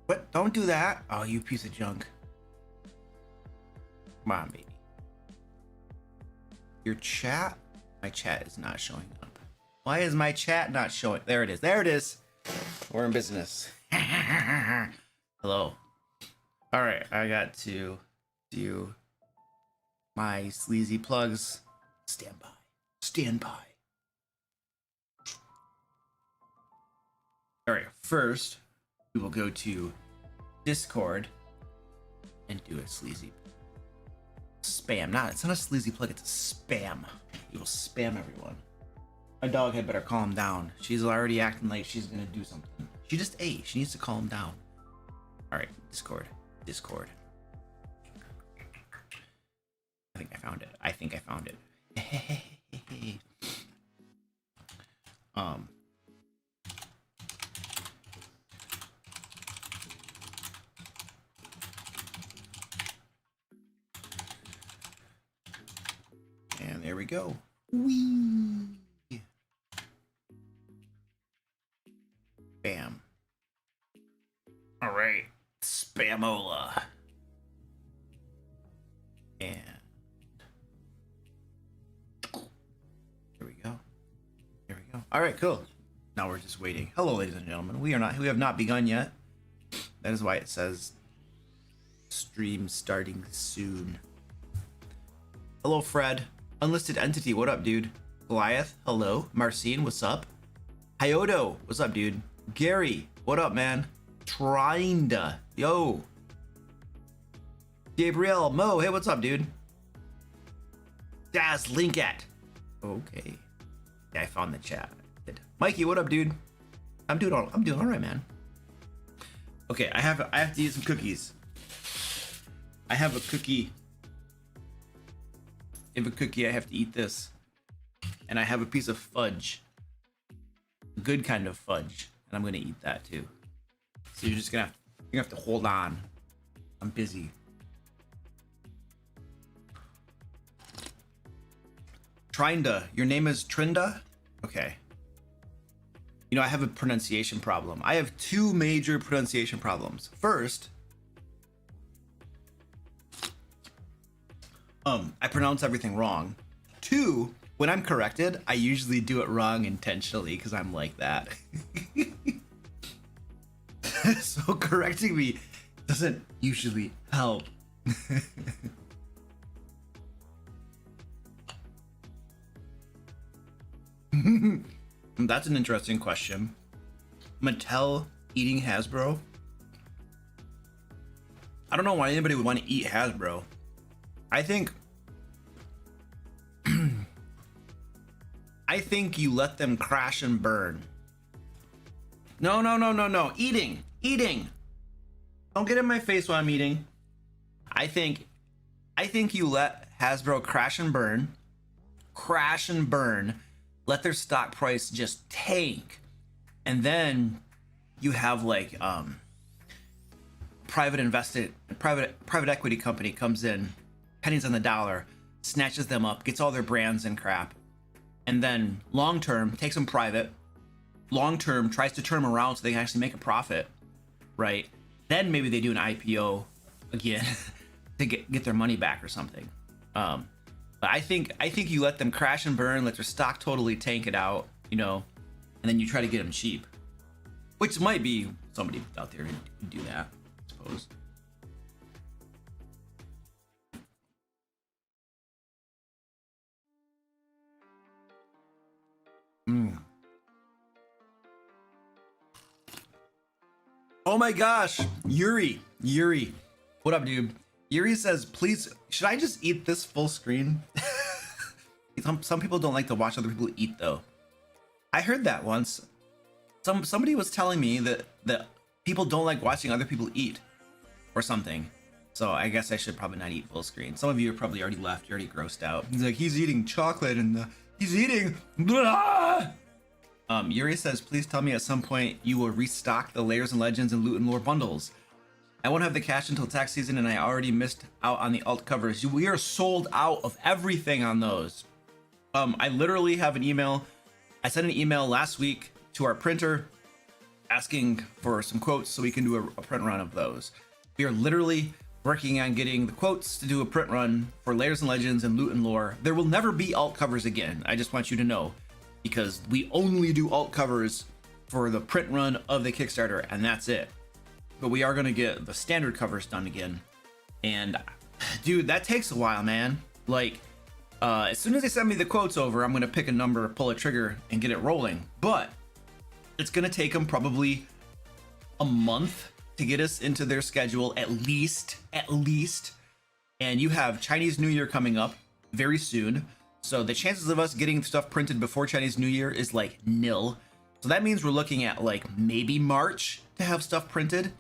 What? Don't do that. Oh, you piece of junk. Come on, baby. Your chat? My chat is not showing up. Why is my chat not showing? There it is. There it is. We're in business. Hello. All right, I got to do my sleazy plugs. Stand by. Stand by. All right, first we will go to Discord and do a sleazy spam. It's not a sleazy plug, it's a spam. You will spam everyone. My dog had better calm down. She's already acting like she's gonna do something. She just ate. She needs to calm down. All right, Discord. I think I found it. And there we go. Whee! Bam. All right, Spamola. And here we go. All right, cool. Now we're just waiting. Hello, ladies and gentlemen. We have not begun yet. That is why it says stream starting soon. Hello, Fred. Unlisted entity, what up, dude? Goliath, hello. Marcin, what's up? Hyodo, what's up, dude? Gary, what up, man? Trinda, yo. Gabriel, Mo, hey, what's up, dude? Daz Linkat. Okay. Yeah, I found the chat. Mikey, what up, dude? I'm doing all right, man. Okay, I have to eat some cookies. I have a cookie. I have to eat this. And I have a piece of fudge. A good kind of fudge. And I'm gonna eat that too. So you're gonna have to hold on. I'm busy. Trinda, your name is Trinda? Okay. You know, I have a pronunciation problem. I have two major pronunciation problems. First, I pronounce everything wrong. Two, when I'm corrected, I usually do it wrong intentionally because I'm like that. So correcting me doesn't usually help. That's an interesting question. Mattel eating Hasbro? I don't know why anybody would want to eat Hasbro. I think you let them crash and burn. No. Eating. Don't get in my face while I'm eating. I think you let Hasbro crash and burn. Let their stock price just tank. And then you have like private equity company comes in, pennies on the dollar, snatches them up, gets all their brands and crap, and then long term takes them private, long term tries to turn them around so they can actually make a profit, right? Then maybe they do an IPO again to get their money back or something. But I think you let them crash and burn, let their stock totally tank it out, you know, and then you try to get them cheap, which might be somebody out there who do that, I suppose. Oh my gosh, Yuri, what up, dude? Yuri says, please, should I just eat this full screen? Some people don't like to watch other people eat though. I heard that once. Somebody was telling me that people don't like watching other people eat or something. So I guess I should probably not eat full screen. Some of you are probably already left, you're already grossed out. He's like, he's eating chocolate and he's eating blah! Yuri says, please tell me at some point you will restock the Lairs and Legends and Loot and Lore bundles. I won't have the cash until tax season and I already missed out on the alt covers. We are sold out of everything on those. I literally have an email. I sent an email last week to our printer asking for some quotes so we can do a print run of those. We are literally working on getting the quotes to do a print run for Lairs and Legends and Loot and Lore. There will never be alt covers again. I just want you to know, because we only do alt covers for the print run of the Kickstarter, and that's it. But we are going to get the standard covers done again. And dude, that takes a while, man. Like, as soon as they send me the quotes over, I'm going to pick a number, pull a trigger, and get it rolling. But it's going to take them probably a month to get us into their schedule, at least. And you have Chinese New Year coming up very soon. So the chances of us getting stuff printed before Chinese New Year is like nil. So that means we're looking at like maybe March to have stuff printed.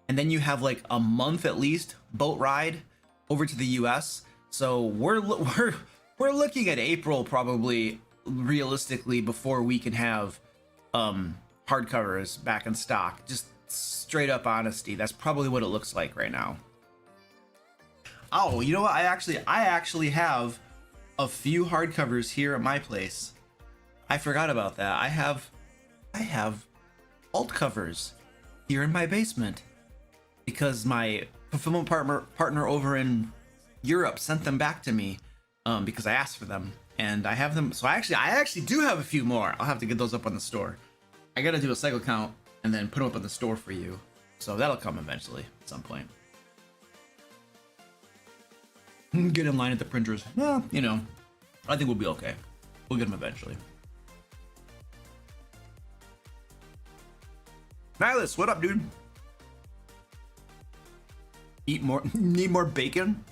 And then you have like a month at least boat ride over to the US. So we're looking at April probably realistically before we can have hardcovers back in stock. Just straight up honesty, that's probably what it looks like right now. Oh, you know what? I actually have a few hardcovers here at my place. I forgot about that. I have alt covers here in my basement because my fulfillment partner over in Europe sent them back to me because I asked for them, and I have them. So I actually do have a few more. I'll have to get those up on the store. I gotta do a cycle count and then put them up on the store for you. So that'll come eventually at some point. Get in line at the printers. Well, you know, I think we'll be okay. We'll get them eventually. Nihilus, what up, dude? Eat more, need more bacon?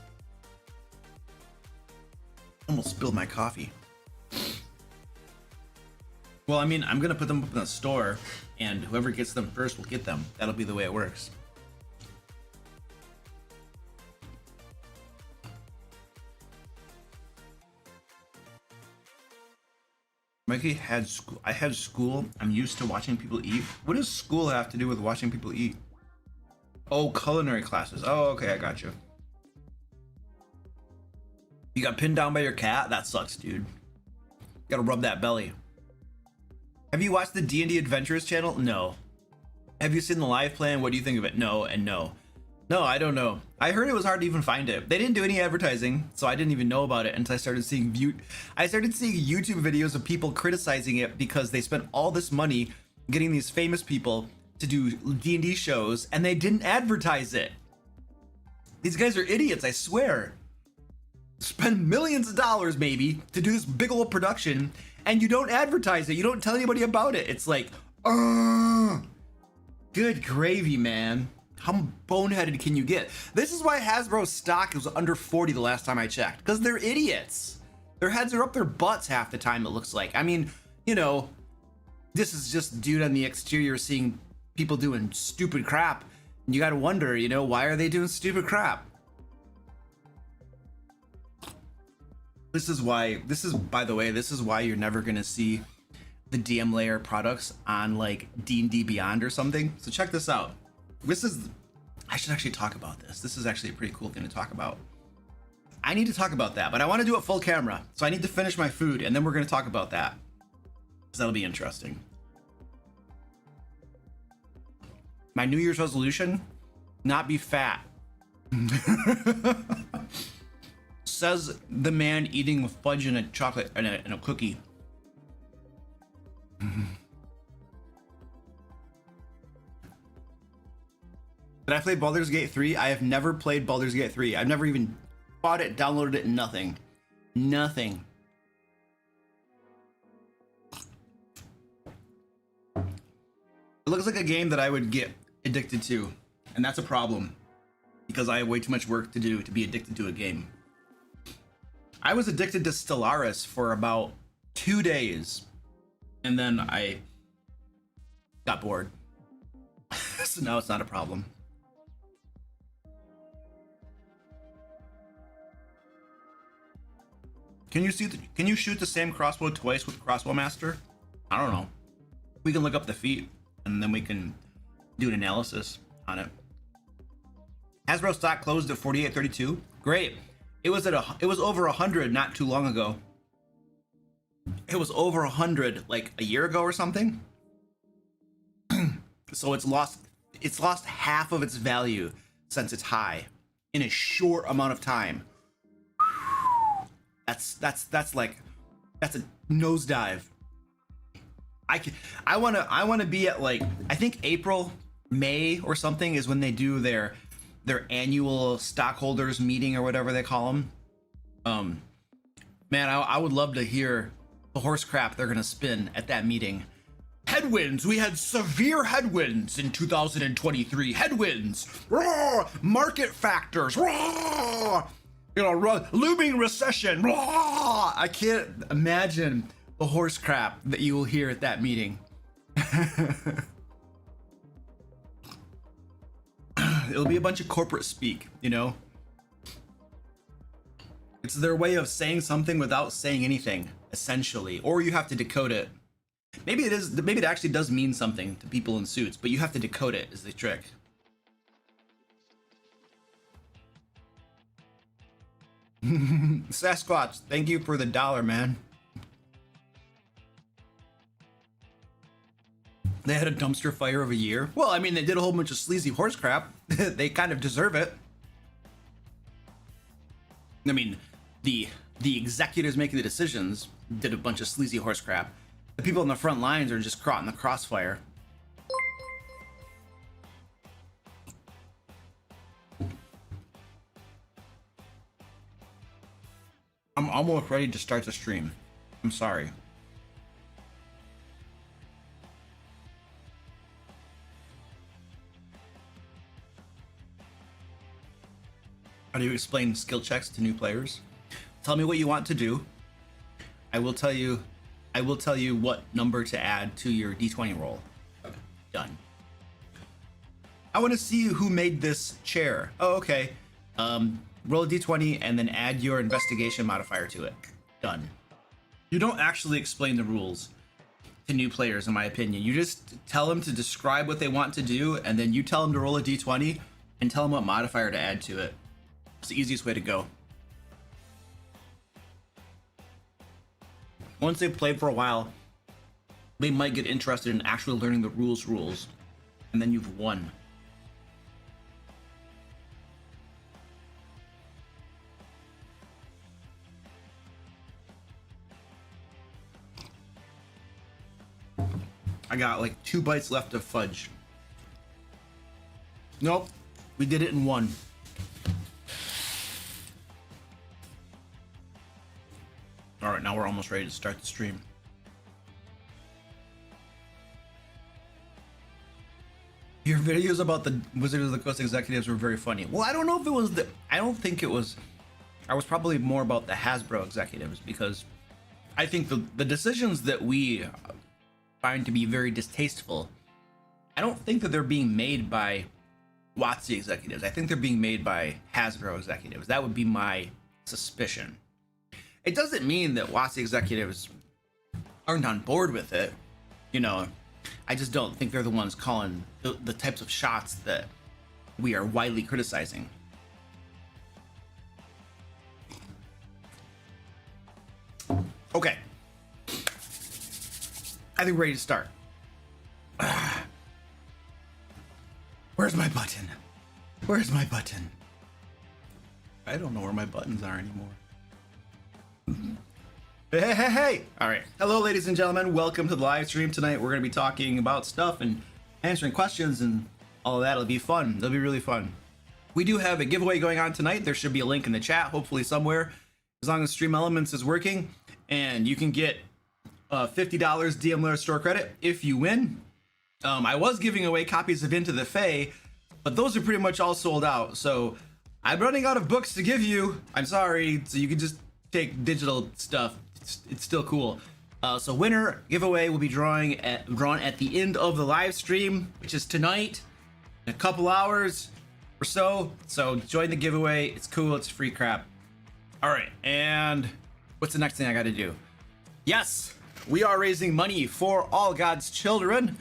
Almost spilled my coffee. Well, I mean, I'm gonna put them up in the store, and whoever gets them first will get them. That'll be the way it works. Mikey had school. I had school. I'm used to watching people eat. What does school have to do with watching people eat? Oh, culinary classes. Oh, okay, I got you. You got pinned down by your cat? That sucks, dude. Gotta rub that belly. Have you watched the D&D Adventures channel? No. Have you seen the live plan? What do you think of it? No and no. No, I don't know. I heard it was hard to even find it. They didn't do any advertising, so I didn't even know about it until I started seeing YouTube videos of people criticizing it because they spent all this money getting these famous people to do D&D shows, and they didn't advertise it. These guys are idiots, I swear. Spend millions of dollars maybe to do this big old production, and you don't advertise it. You don't tell anybody about it. It's like, good gravy, man. How boneheaded can you get? This is why Hasbro's stock was under 40 the last time I checked, because they're idiots. Their heads are up their butts half the time, it looks like. I mean, you know, this is just dude on the exterior seeing people doing stupid crap. And you gotta wonder, you know, why are they doing stupid crap? By the way, this is why you're never gonna see the DM Lair products on like D&D Beyond or something. So check this out. I should actually talk about this. This is actually a pretty cool thing to talk about. I need to talk about that, but I want to do it full camera. So I need to finish my food, and then we're going to talk about that. So that'll be interesting. My New Year's resolution, not be fat. Says the man eating fudge and a chocolate and a cookie. Did I play Baldur's Gate 3? I have never played Baldur's Gate 3. I've never even bought it, downloaded it, nothing. Nothing. It looks like a game that I would get addicted to, and that's a problem because I have way too much work to do to be addicted to a game. I was addicted to Stellaris for about 2 days, and then I got bored. So now it's not a problem. Can you shoot the same crossbow twice with Crossbow Master? I don't know. We can look up the feat and then we can do an analysis on it. Hasbro stock closed at 48.32. Great. It was over 100 not too long ago. It was over 100 like a year ago or something. So it's lost half of its value since its high in a short amount of time. That's a nosedive. I want to be at, like, I think April, May or something is when they do their annual stockholders meeting or whatever they call them. Man, I would love to hear the horse crap they're gonna spin at that meeting. Headwinds. We had severe headwinds in 2023. Headwinds. Roar! Market factors. Roar! Looming recession. Roar! I can't imagine the horse crap that you will hear at that meeting. It'll be a bunch of corporate speak, you know? It's their way of saying something without saying anything, essentially. Or you have to decode it. Maybe it actually does mean something to people in suits, but you have to decode it is the trick. Sasquatch, thank you for the $1, man. They had a dumpster fire of a year. Well, I mean, they did a whole bunch of sleazy horse crap. They kind of deserve it. I mean, the executives making the decisions did a bunch of sleazy horse crap. The people in the front lines are just caught in the crossfire. I'm almost ready to start the stream. I'm sorry. How do you explain skill checks to new players? Tell me what you want to do. I will tell you what number to add to your D20 roll. Done. I want to see who made this chair. Oh, okay. Roll a D20 and then add your investigation modifier to it. Done. You don't actually explain the rules to new players, in my opinion. You just tell them to describe what they want to do, and then you tell them to roll a D20 and tell them what modifier to add to it. It's the easiest way to go. Once they've played for a while, they might get interested in actually learning the rules, and then you've won. I got like 2 bites left of fudge. Nope, we did it in 1. All right, now we're almost ready to start the stream. Your videos about the Wizard of the Coast executives were very funny. Well, I don't know if it was I don't think it was. I was probably more about the Hasbro executives, because I think the decisions that we find to be very distasteful, I don't think that they're being made by WotC executives. I think they're being made by Hasbro executives. That would be my suspicion. It doesn't mean that WotC executives aren't on board with it. You know, I just don't think they're the ones calling the types of shots that we are widely criticizing. Okay. I think we're ready to start. Where's my button? Where's my button? I don't know where my buttons are anymore. Hey! All right. Hello, ladies and gentlemen. Welcome to the live stream tonight. We're going to be talking about stuff and answering questions and all of that. It'll be fun. It'll be really fun. We do have a giveaway going on tonight. There should be a link in the chat, hopefully somewhere, as long as Stream Elements is working. And you can get $50 DM Lair store credit if you win. I was giving away copies of Into the Fae, but those are pretty much all sold out. So I'm running out of books to give you. I'm sorry. So you can just take digital stuff. It's still cool. So winner giveaway will be drawn at the end of the live stream, which is tonight in a couple hours or so. So join the giveaway. It's cool. It's free crap. All right. And what's the next thing I got to do? Yes, we are raising money for all God's children.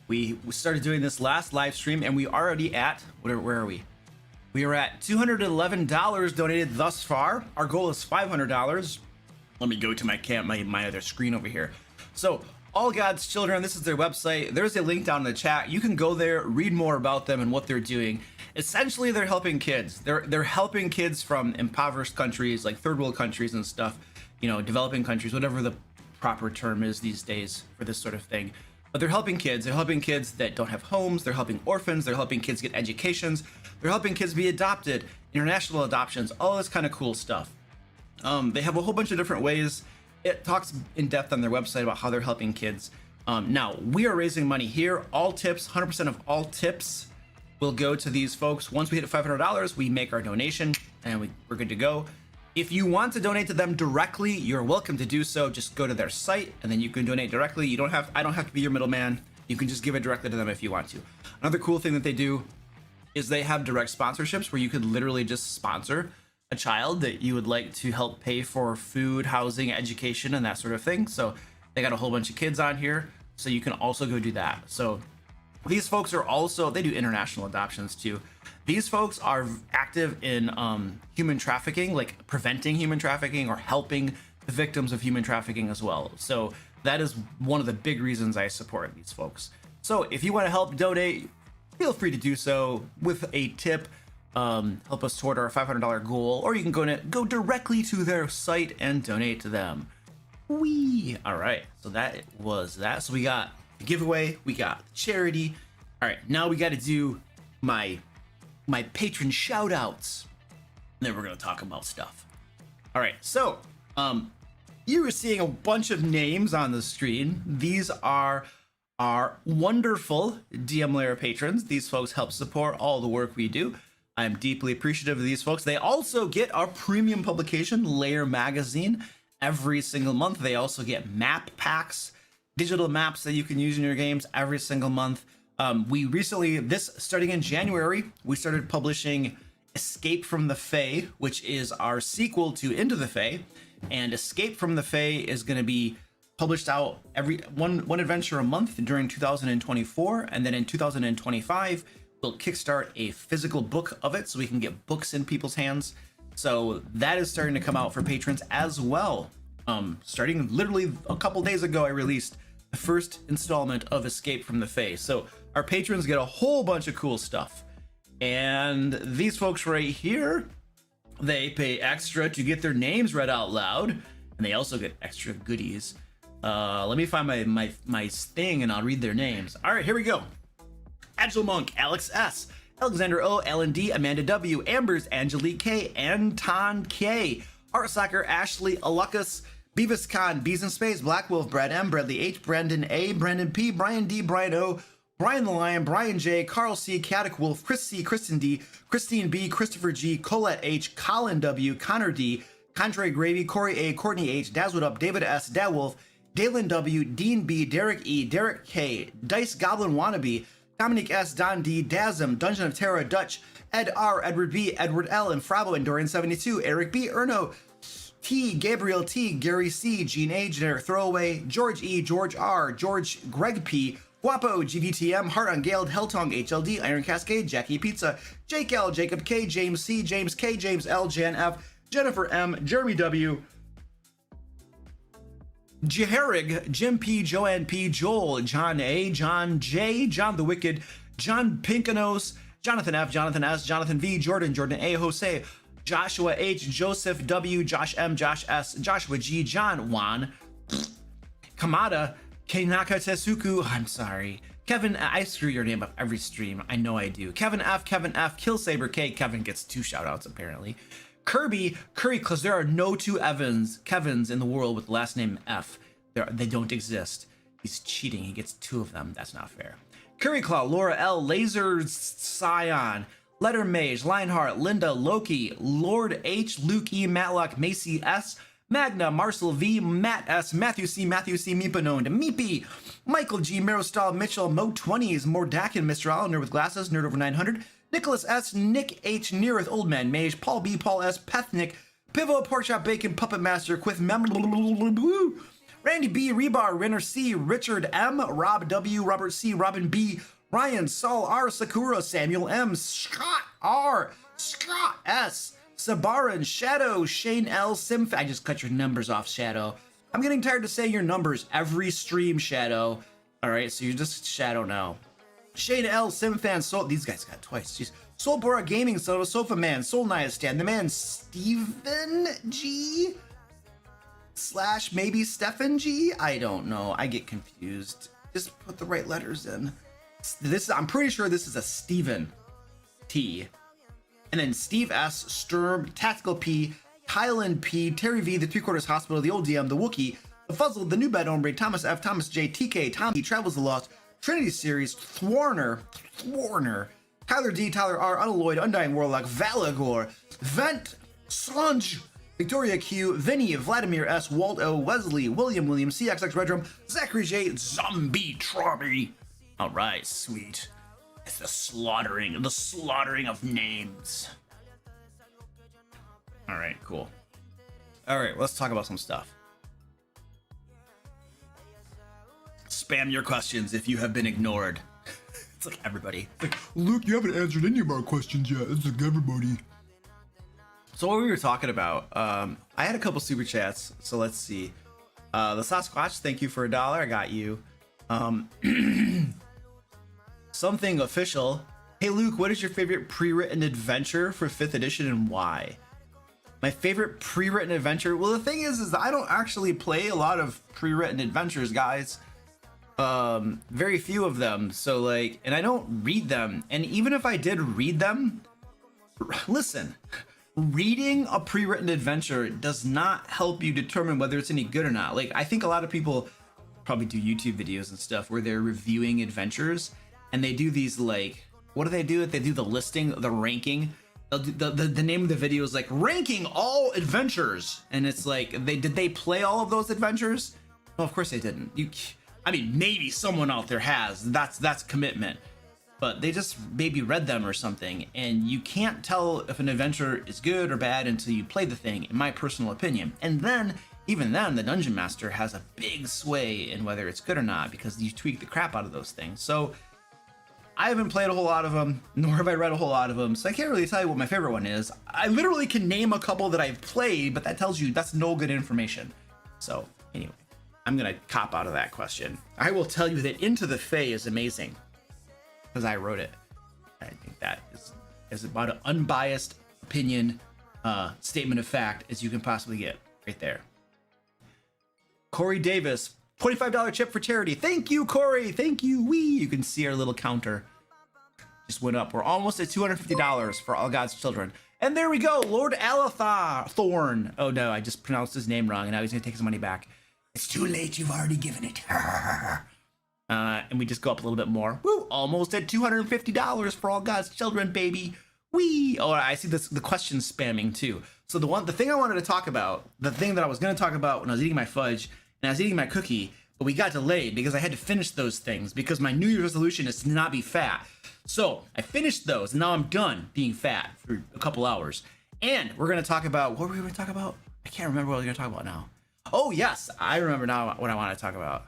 We started doing this last live stream, and we already at where are we? We are at $211 donated thus far. Our goal is $500. Let me go to my other screen over here. So All God's Children, this is their website. There's a link down in the chat. You can go there, read more about them and what they're doing. Essentially, they're helping kids. They're helping kids from impoverished countries, like third world countries and stuff, you know, developing countries, whatever the proper term is these days for this sort of thing. But they're helping kids. They're helping kids that don't have homes. They're helping orphans. They're helping kids get educations. They're helping kids be adopted, international adoptions, all this kind of cool stuff. They have a whole bunch of different ways. It talks in depth on their website about how they're helping kids. Now, we are raising money here. All tips, 100% of all tips will go to these folks. Once we hit $500, we make our donation and we're good to go. If you want to donate to them directly, you're welcome to do so. Just go to their site and then you can donate directly. I don't have to be your middleman. You can just give it directly to them if you want to. Another cool thing that they do is they have direct sponsorships where you could literally just sponsor a child that you would like to help pay for food, housing, education, and that sort of thing. So they got a whole bunch of kids on here, so you can also go do that. So these folks are also, they do international adoptions too. These folks are active in human trafficking, like preventing human trafficking or helping the victims of human trafficking as well. So that is one of the big reasons I support these folks. So if you want to help donate, feel free to do so with a tip. Help us toward our $500 goal, or you can go directly to their site and donate to them. Wee! All right, so that was that. So we got the giveaway, we got the charity. All right, now we got to do my patron shout outs. And then we're gonna talk about stuff. All right, so you were seeing a bunch of names on the screen. These are our wonderful DM Lair patrons. These folks help support all the work we do. I'm deeply appreciative of these folks. They also get our premium publication, Lair Magazine, every single month. They also get map packs, digital maps that you can use in your games every single month. We recently, starting in January, we started publishing Escape from the Fae, which is our sequel to Into the Fae. And Escape from the Fae is going to be published out every one adventure a month during 2024, and then in 2025 we'll kickstart a physical book of it so we can get books in people's hands. So that is starting to come out for patrons as well. Starting literally a couple days ago, I released the first installment of Escape from the Fae. So our patrons get a whole bunch of cool stuff. And these folks right here, they pay extra to get their names read out loud, and they also get extra goodies. Let me find my thing and I'll read their names. All right, here we go. Agile Monk, Alex S, Alexander O, Alan D, Amanda W, Ambers, Angelique K, Anton K, Art Soccer, Ashley Alucas, Beavis Khan, Bees in Space, Black Wolf, Brad M, Bradley H, Brandon A, Brandon P, Brian D, Brian O, Brian the Lion, Brian J, Carl C, Caddick Wolf, Chris C, Kristen D, Christine B, Christopher G, Colette H, Colin W, Connor D, Contre Gravy, Corey A, Courtney H, Dazwood Up, David S, Dawolf, Dalen W, Dean B, Derek E, Derek K, Dice Goblin Wannabe, Dominic S, Don D, Dazm, Dungeon of Terror, Dutch, Ed R, Edward B, Edward L, and Frabo, and Dorian72, Eric B, Erno, T, Gabriel T, Gary C, Gene A, Generic Throwaway, George E, George R, George Greg P, Guapo, GDTM, Heart on Gale, Helltongue, HLD, Iron Cascade, Jackie Pizza, Jake L, Jacob K, James C, James K, James L, Jan F, Jennifer M, Jeremy W, Jeherig, Jim P, Joanne P, Joel, John A, John J, John the Wicked, John Pinkanos, Jonathan F, Jonathan S, Jonathan V, Jordan, Jordan A, Jose, Joshua H, Joseph W, Josh M, Josh S, Joshua G, John Juan, Kamada, Kenaka Tetsuku, I'm sorry. Kevin, I screw your name up every stream. I know I do. Kevin F, Killsaber K, Kevin gets 2 shout outs apparently. Kirby, Curry, because there are no 2 Kevins in the world with the last name F. They don't exist. He's cheating. He gets 2 of them. That's not fair. Curry Claw, Laura L, Laser Scion, Letter Mage, Lionheart, Linda, Loki, Lord H, Luke E, Matlock, Macy S, Magna, Marcel V, Matt S, Matthew C, Meepanone, Meepy, Michael G, Marostal, Mitchell, Mo20s, Mordakin, Mr. Allen, Nerd with Glasses, Nerd over 900, Nicholas S, Nick H, Neareth, Old Man Mage, Paul B, Paul S, Pethnick, Pivo, Porkchop Bacon, Puppet Master, Quith, Randy B, Rebar, Renner C, Richard M, Rob W, Robert C, Robin B, Ryan, Saul R, Sakura, Samuel M, Scott R, Scott S, Sabaran, Shadow, Shane L, Simf, I just cut your numbers off, Shadow, I'm getting tired of saying your numbers every stream, Shadow. All right, so you're just Shadow now. Shane L, Simfan, Soul. These guys got twice. Jeez. Soul Bora Gaming, Sofa Man, Soul Nihilstan, the man Steven G / maybe Stefan G. I don't know. I get confused. Just put the right letters in. I'm pretty sure this is a Steven T. And then Steve S, Sturm, Tactical P, Kylan P, Terry V, the 3/4 Hospital, the old DM, the Wookiee, the Fuzzle, the New Bad Ombre, Thomas F, Thomas J, TK, Tommy, Travels the Lost, Trinity Series, Thwarner, Tyler D, Tyler R, Unalloyed, Undying Warlock, Valagor, Vent, Sanj, Victoria Q, Vinny, Vladimir S, Walt O, Wesley, William, CXX Redrum, Zachary J, Zombie Trobby. All right, sweet. It's the slaughtering of names. All right, cool. All right, let's talk about some stuff. Spam your questions if you have been ignored. It's like everybody. It's like, Luke, you haven't answered any of our questions yet. It's like everybody. So what we were talking about, I had a couple super chats, so let's see. The Sasquatch, thank you for $1. I got you. Something official. Hey Luke, what is your favorite pre-written adventure for 5th edition and why? My favorite pre-written adventure? Well, the thing is I don't actually play a lot of pre-written adventures, guys. Very few of them. So like, and I don't read them. And even if I did read them, listen, reading a pre-written adventure does not help you determine whether it's any good or not. Like, I think a lot of people probably do YouTube videos and stuff where they're reviewing adventures and they do these, like, what do? They do the listing, the ranking. The name of the video is like ranking all adventures, and it's like, did they play all of those adventures? Well, of course they didn't. I mean, maybe someone out there has. That's commitment, but they just maybe read them or something. And you can't tell if an adventure is good or bad until you play the thing, in my personal opinion. And then, even then, the Dungeon Master has a big sway in whether it's good or not, because you tweak the crap out of those things. So I haven't played a whole lot of them, nor have I read a whole lot of them, so I can't really tell you what my favorite one is. I literally can name a couple that I've played, but that tells you that's no good information. So anyway, I'm gonna cop out of that question. I will tell you that Into the Fae is amazing, because I wrote it. I think that is about an unbiased opinion, statement of fact as you can possibly get, right there. Corey Davis, $25 chip for charity. Thank you, Corey. Thank you. You can see our little counter just went up. We're almost at $250 for All God's Children. And there we go, Lord Alathar Thorn. Oh no, I just pronounced his name wrong, and now he's gonna take his money back. It's too late, you've already given it. And we just go up a little bit more. Woo, almost at $250 for All God's Children, baby. Wee. Oh, I see the question spamming too. So the thing I wanted to talk about, the thing that I was gonna talk about when I was eating my fudge, and I was eating my cookie, but we got delayed because I had to finish those things because my New Year's resolution is to not be fat. So I finished those, and now I'm done being fat for a couple hours. And we're going to talk about, what were we going to talk about? I can't remember what we're going to talk about now. Oh yes, I remember now what I want to talk about.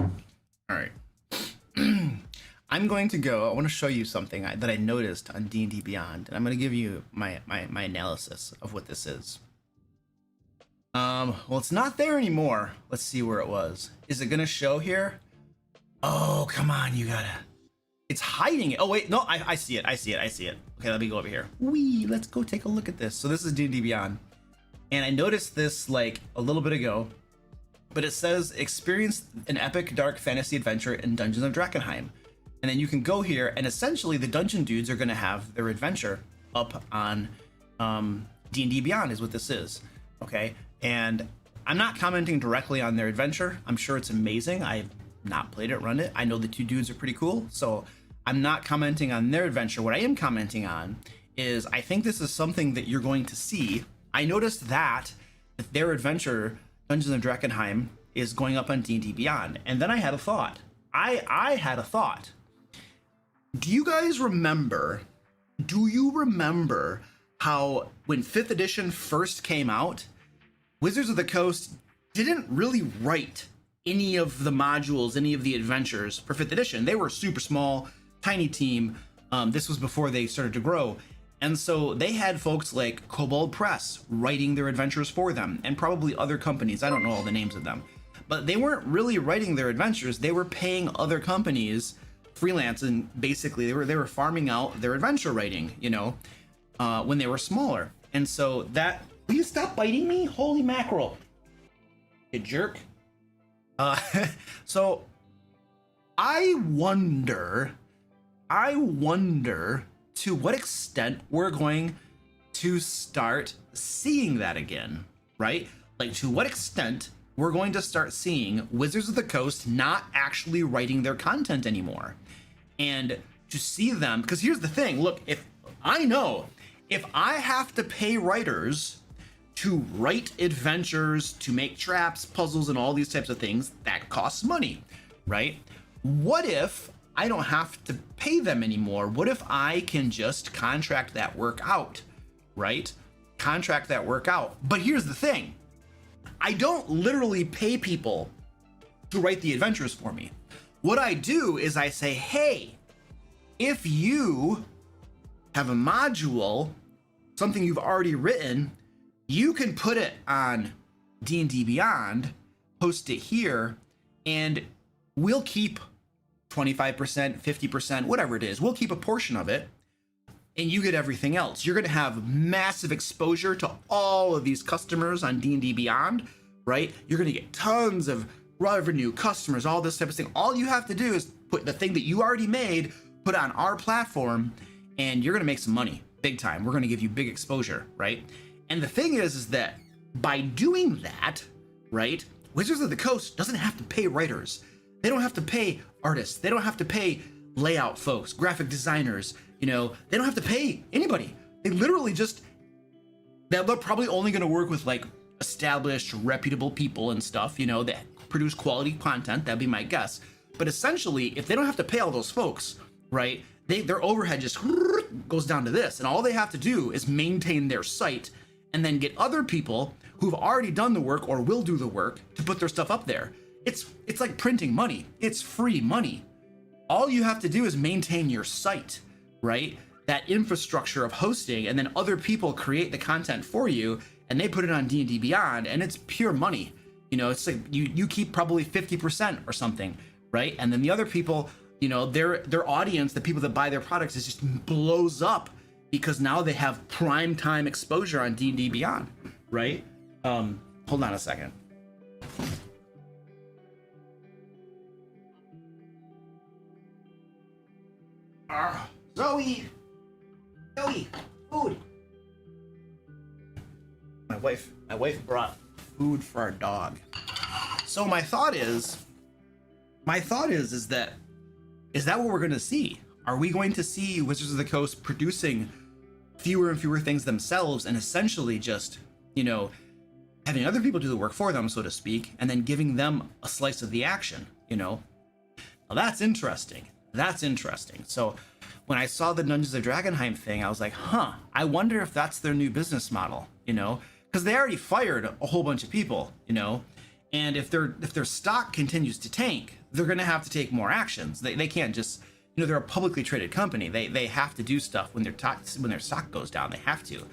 All right. I'm going to go, I want to show you something that I noticed on D&D Beyond, and I'm going to give you my analysis of what this is. Well, it's not there anymore. Let's see where it was. Is it gonna show here? Oh, come on, you gotta. It's hiding it. Oh wait, no, I see it. Okay, let me go over here. Wee, let's go take a look at this. So this is D&D Beyond, and I noticed this like a little bit ago, but it says experience an epic dark fantasy adventure in Dungeons of Drakkenheim, and then you can go here, and essentially the dungeon dudes are gonna have their adventure up on D&D Beyond is what this is. Okay. And I'm not commenting directly on their adventure. I'm sure it's amazing. I've not played it, run it. I know the two dudes are pretty cool, so I'm not commenting on their adventure. What I am commenting on is I think this is something that you're going to see. I noticed that their adventure, Dungeons of Drakkenheim, is going up on D&D Beyond. And then I had a thought. I had a thought. Do you remember how when 5th edition first came out, Wizards of the Coast didn't really write any of the modules, any of the adventures for 5th edition. They were super small, tiny team. This was before they started to grow. And so they had folks like Kobold Press writing their adventures for them, and probably other companies. I don't know all the names of them, but they weren't really writing their adventures. They were paying other companies freelance, and basically they were farming out their adventure writing, you know, when they were smaller. And so that, will you stop biting me? Holy mackerel, you jerk. So I wonder to what extent we're going to start seeing that again, right? Like, to what extent we're going to start seeing Wizards of the Coast not actually writing their content anymore. And to see them, because here's the thing, look, if I have to pay writers to write adventures, to make traps, puzzles, and all these types of things, that costs money, right? What if I don't have to pay them anymore? What if I can just contract that work out, right? Contract that work out. But here's the thing, I don't literally pay people to write the adventures for me. What I do is I say, hey, if you have a module, something you've already written, you can put it on D&D Beyond, post it here, and we'll keep 25%, 50%, whatever it is. We'll keep a portion of it, and you get everything else. You're going to have massive exposure to all of these customers on D&D Beyond, right? You're going to get tons of revenue, customers, all this type of thing. All you have to do is put the thing that you already made, put on our platform, and you're going to make some money, big time. We're going to give you big exposure, right? And the thing is that by doing that, right, Wizards of the Coast doesn't have to pay writers. They don't have to pay artists. They don't have to pay layout folks, graphic designers, you know, they don't have to pay anybody. They literally just, they're probably only going to work with like established, reputable people and stuff, you know, that produce quality content. That'd be my guess. But essentially, if they don't have to pay all those folks, right, their overhead just goes down to this. And all they have to do is maintain their site and then get other people who've already done the work or will do the work to put their stuff up there. It's like printing money. It's free money. All you have to do is maintain your site, right? That infrastructure of hosting, and then other people create the content for you and they put it on D&D Beyond, and it's pure money. You know, it's like you keep probably 50% or something, right? And then the other people, you know, their audience, the people that buy their products, is just blows up because now they have prime time exposure on D&D Beyond, right? Hold on a second. Zoe, food. My wife brought food for our dog. So my thought is that, is that what we're going to see? Are we going to see Wizards of the Coast producing fewer and fewer things themselves and essentially just, you know, having other people do the work for them, so to speak, and then giving them a slice of the action, you know? Well, that's interesting. That's interesting. So when I saw the Dungeons of Dragonheim thing, I was like, huh, I wonder if that's their new business model, you know? Because they already fired a whole bunch of people, you know? And if their stock continues to tank, they're going to have to take more actions. They can't just, you know, they're a publicly traded company. They have to do stuff when their stock goes down. They have to.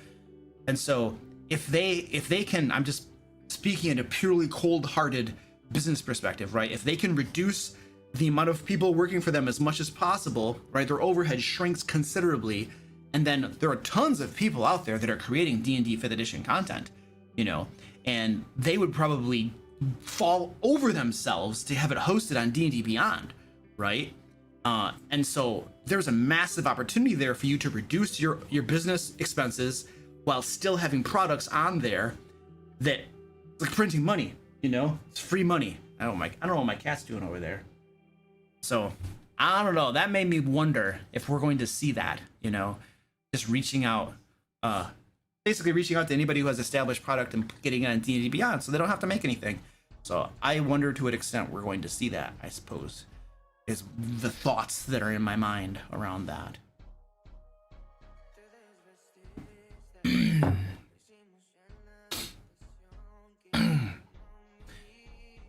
And so if they can, I'm just speaking in a purely cold-hearted business perspective, right? If they can reduce the amount of people working for them as much as possible, right, their overhead shrinks considerably, and then there are tons of people out there that are creating D&D 5th edition content, you know, and they would probably fall over themselves to have it hosted on D&D Beyond, right? And so there's a massive opportunity there for you to reduce your business expenses while still having products on there that, like printing money, you know, it's free money. I don't know what my cat's doing over there. So I don't know. That made me wonder if we're going to see that, you know, just reaching out, basically reaching out to anybody who has established product and getting it on D&D Beyond so they don't have to make anything. So I wonder to what extent we're going to see that, I suppose, is the thoughts that are in my mind around that.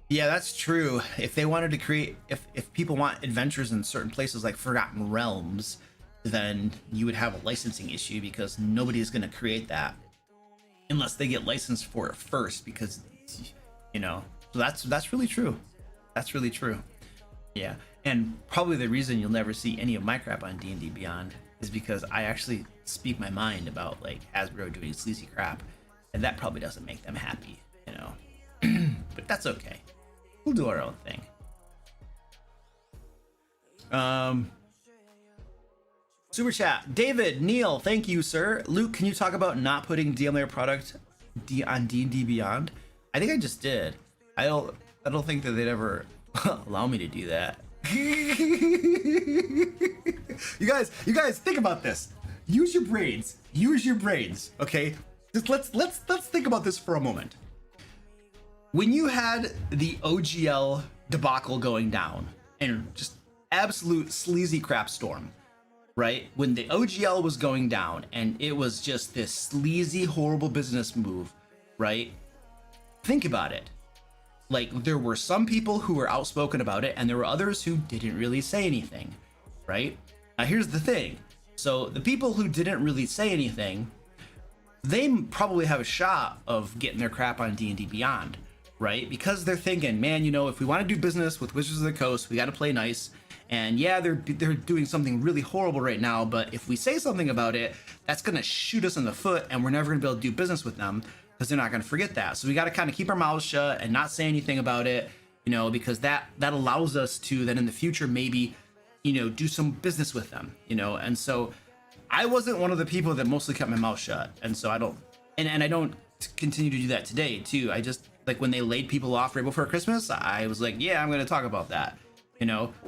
Yeah, that's true. If they wanted to create, if people want adventures in certain places like Forgotten Realms, then you would have a licensing issue because nobody's going to create that unless they get licensed for it first, because so that's really true. That's really true. Yeah. And probably the reason you'll never see any of my crap on D&D Beyond is because I actually speak my mind about like Hasbro doing sleazy crap, and that probably doesn't make them happy, but that's okay. We'll do our own thing. Super chat, David Neil, thank you, sir. Luke, can you talk about not putting DM Lair product on D&D Beyond? I think I just did. I don't think that they'd ever allow me to do that. You guys think about this. Use your brains, okay? Just let's think about this for a moment. When you had the OGL debacle going down and just absolute sleazy crap storm, right? When the OGL was going down and it was just this sleazy, horrible business move, right? Think about it. Like, there were some people who were outspoken about it and there were others who didn't really say anything, right? Now, here's the thing. So the people who didn't really say anything, they probably have a shot of getting their crap on D&D Beyond, right? Because they're thinking, man, if we want to do business with Wizards of the Coast, we got to play nice. And yeah, they're doing something really horrible right now, but if we say something about it, that's going to shoot us in the foot and we're never going to be able to do business with them because they're not going to forget that. So we got to kind of keep our mouths shut and not say anything about it, because that allows us to then in the future maybe, do some business with them, And so I wasn't one of the people that mostly kept my mouth shut. And so I don't continue to do that today too. I just, like, when they laid people off right before Christmas, I was like, yeah, I'm going to talk about that.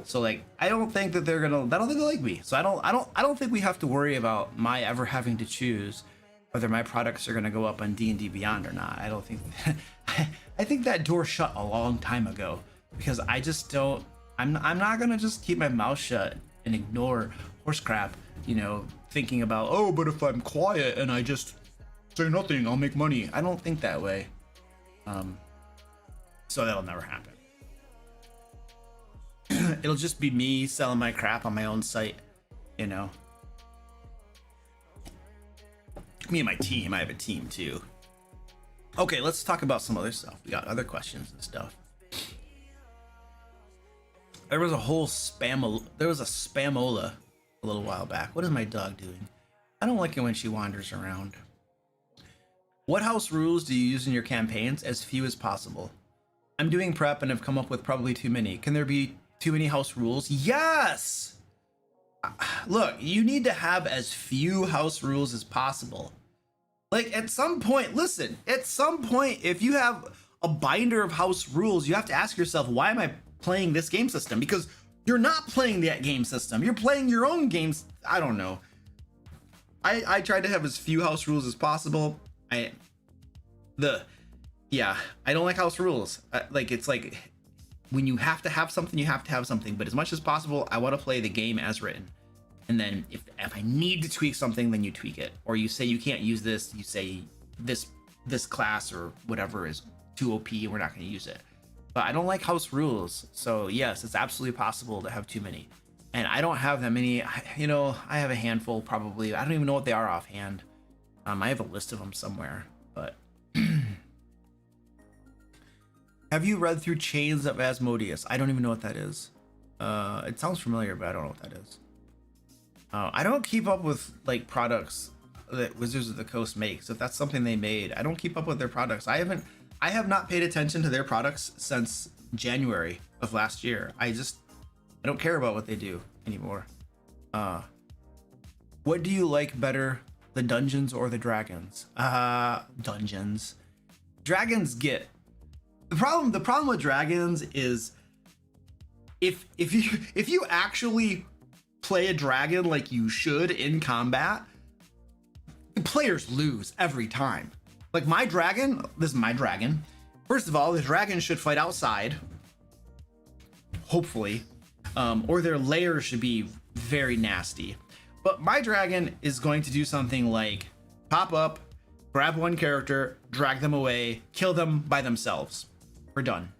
So like, I don't think that I don't think they like me. So I don't think we have to worry about my ever having to choose whether my products are going to go up on D&D Beyond or not. I don't think, I think that door shut a long time ago because I just don't, I'm not going to just keep my mouth shut and ignore horse crap, thinking about, oh, but if I'm quiet and I just say nothing, I'll make money. I don't think that way. So that'll never happen. It'll just be me selling my crap on my own site, Me and my team. I have a team too. Okay, let's talk about some other stuff. We got other questions and stuff. There was a spamola a little while back. What is my dog doing? I don't like it when she wanders around. What house rules do you use in your campaigns? As few as possible. I'm doing prep and have come up with probably too many. Can there be too many house rules? Yes! Look, you need to have as few house rules as possible. Like, at some point, if you have a binder of house rules, you have to ask yourself, why am I playing this game system? Because you're not playing that game system. You're playing your own games. I don't know. I tried to have as few house rules as possible. I don't like house rules. It's like, when you have to have something, you have to have something. But as much as possible, I want to play the game as written. And then if I need to tweak something, then you tweak it. Or you say you can't use this. You say this class or whatever is too OP and we're not going to use it. But I don't like house rules. So yes, it's absolutely possible to have too many. And I don't have that many. I have a handful probably. I don't even know what they are offhand. I have a list of them somewhere. But have you read through Chains of Asmodeus? I don't even know what that is. It sounds familiar, but I don't know what that is. I don't keep up with like products that Wizards of the Coast makes. If that's something they made, I don't keep up with their products. I have not paid attention to their products since January of last year. I don't care about what they do anymore. What do you like better, the dungeons or the dragons? Dungeons. Dragons get the problem with dragons is if you actually play a dragon like you should in combat, the players lose every time. Like this is my dragon. First of all, the dragon should fight outside, hopefully, or their lair should be very nasty. But my dragon is going to do something like pop up, grab one character, drag them away, kill them by themselves. We're done.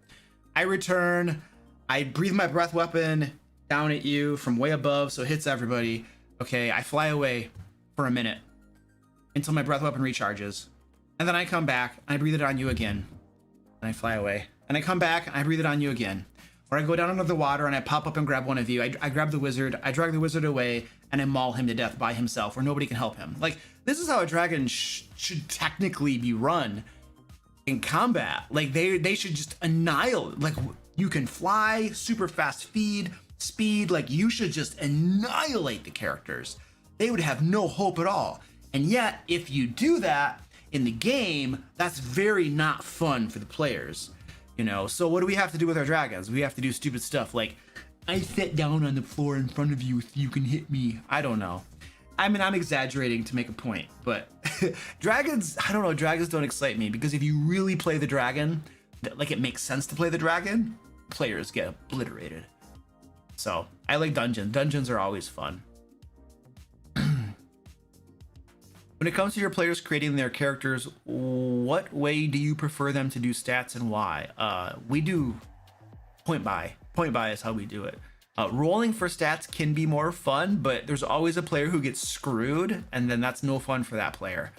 I return, I breathe my breath weapon down at you from way above, so it hits everybody. Okay, I fly away for a minute until my breath weapon recharges. And then I come back, and I breathe it on you again. And I fly away. And I come back, and I breathe it on you again. Or I go down under the water, and I pop up and grab one of you. I grab the wizard, I drag the wizard away, and I maul him to death by himself, where nobody can help him. Like, this is how a dragon should technically be run in combat. Like, they should just annihilate. Like, you can fly, super fast speed. Like, you should just annihilate the characters. They would have no hope at all. And yet, if you do that in the game, that's very not fun for the players. You know, so what do we have to do with our dragons? We have to do stupid stuff like, I sit down on the floor in front of you so you can hit me. I don't know. I mean, I'm exaggerating to make a point, but dragons, I don't know, dragons don't excite me, because if you really play the dragon, like it makes sense to play the dragon, players get obliterated. So I like dungeons. Dungeons are always fun. When it comes to your players creating their characters, what way do you prefer them to do stats and why? We do point by. Point by is how we do it. Rolling for stats can be more fun, but there's always a player who gets screwed, and then that's no fun for that player.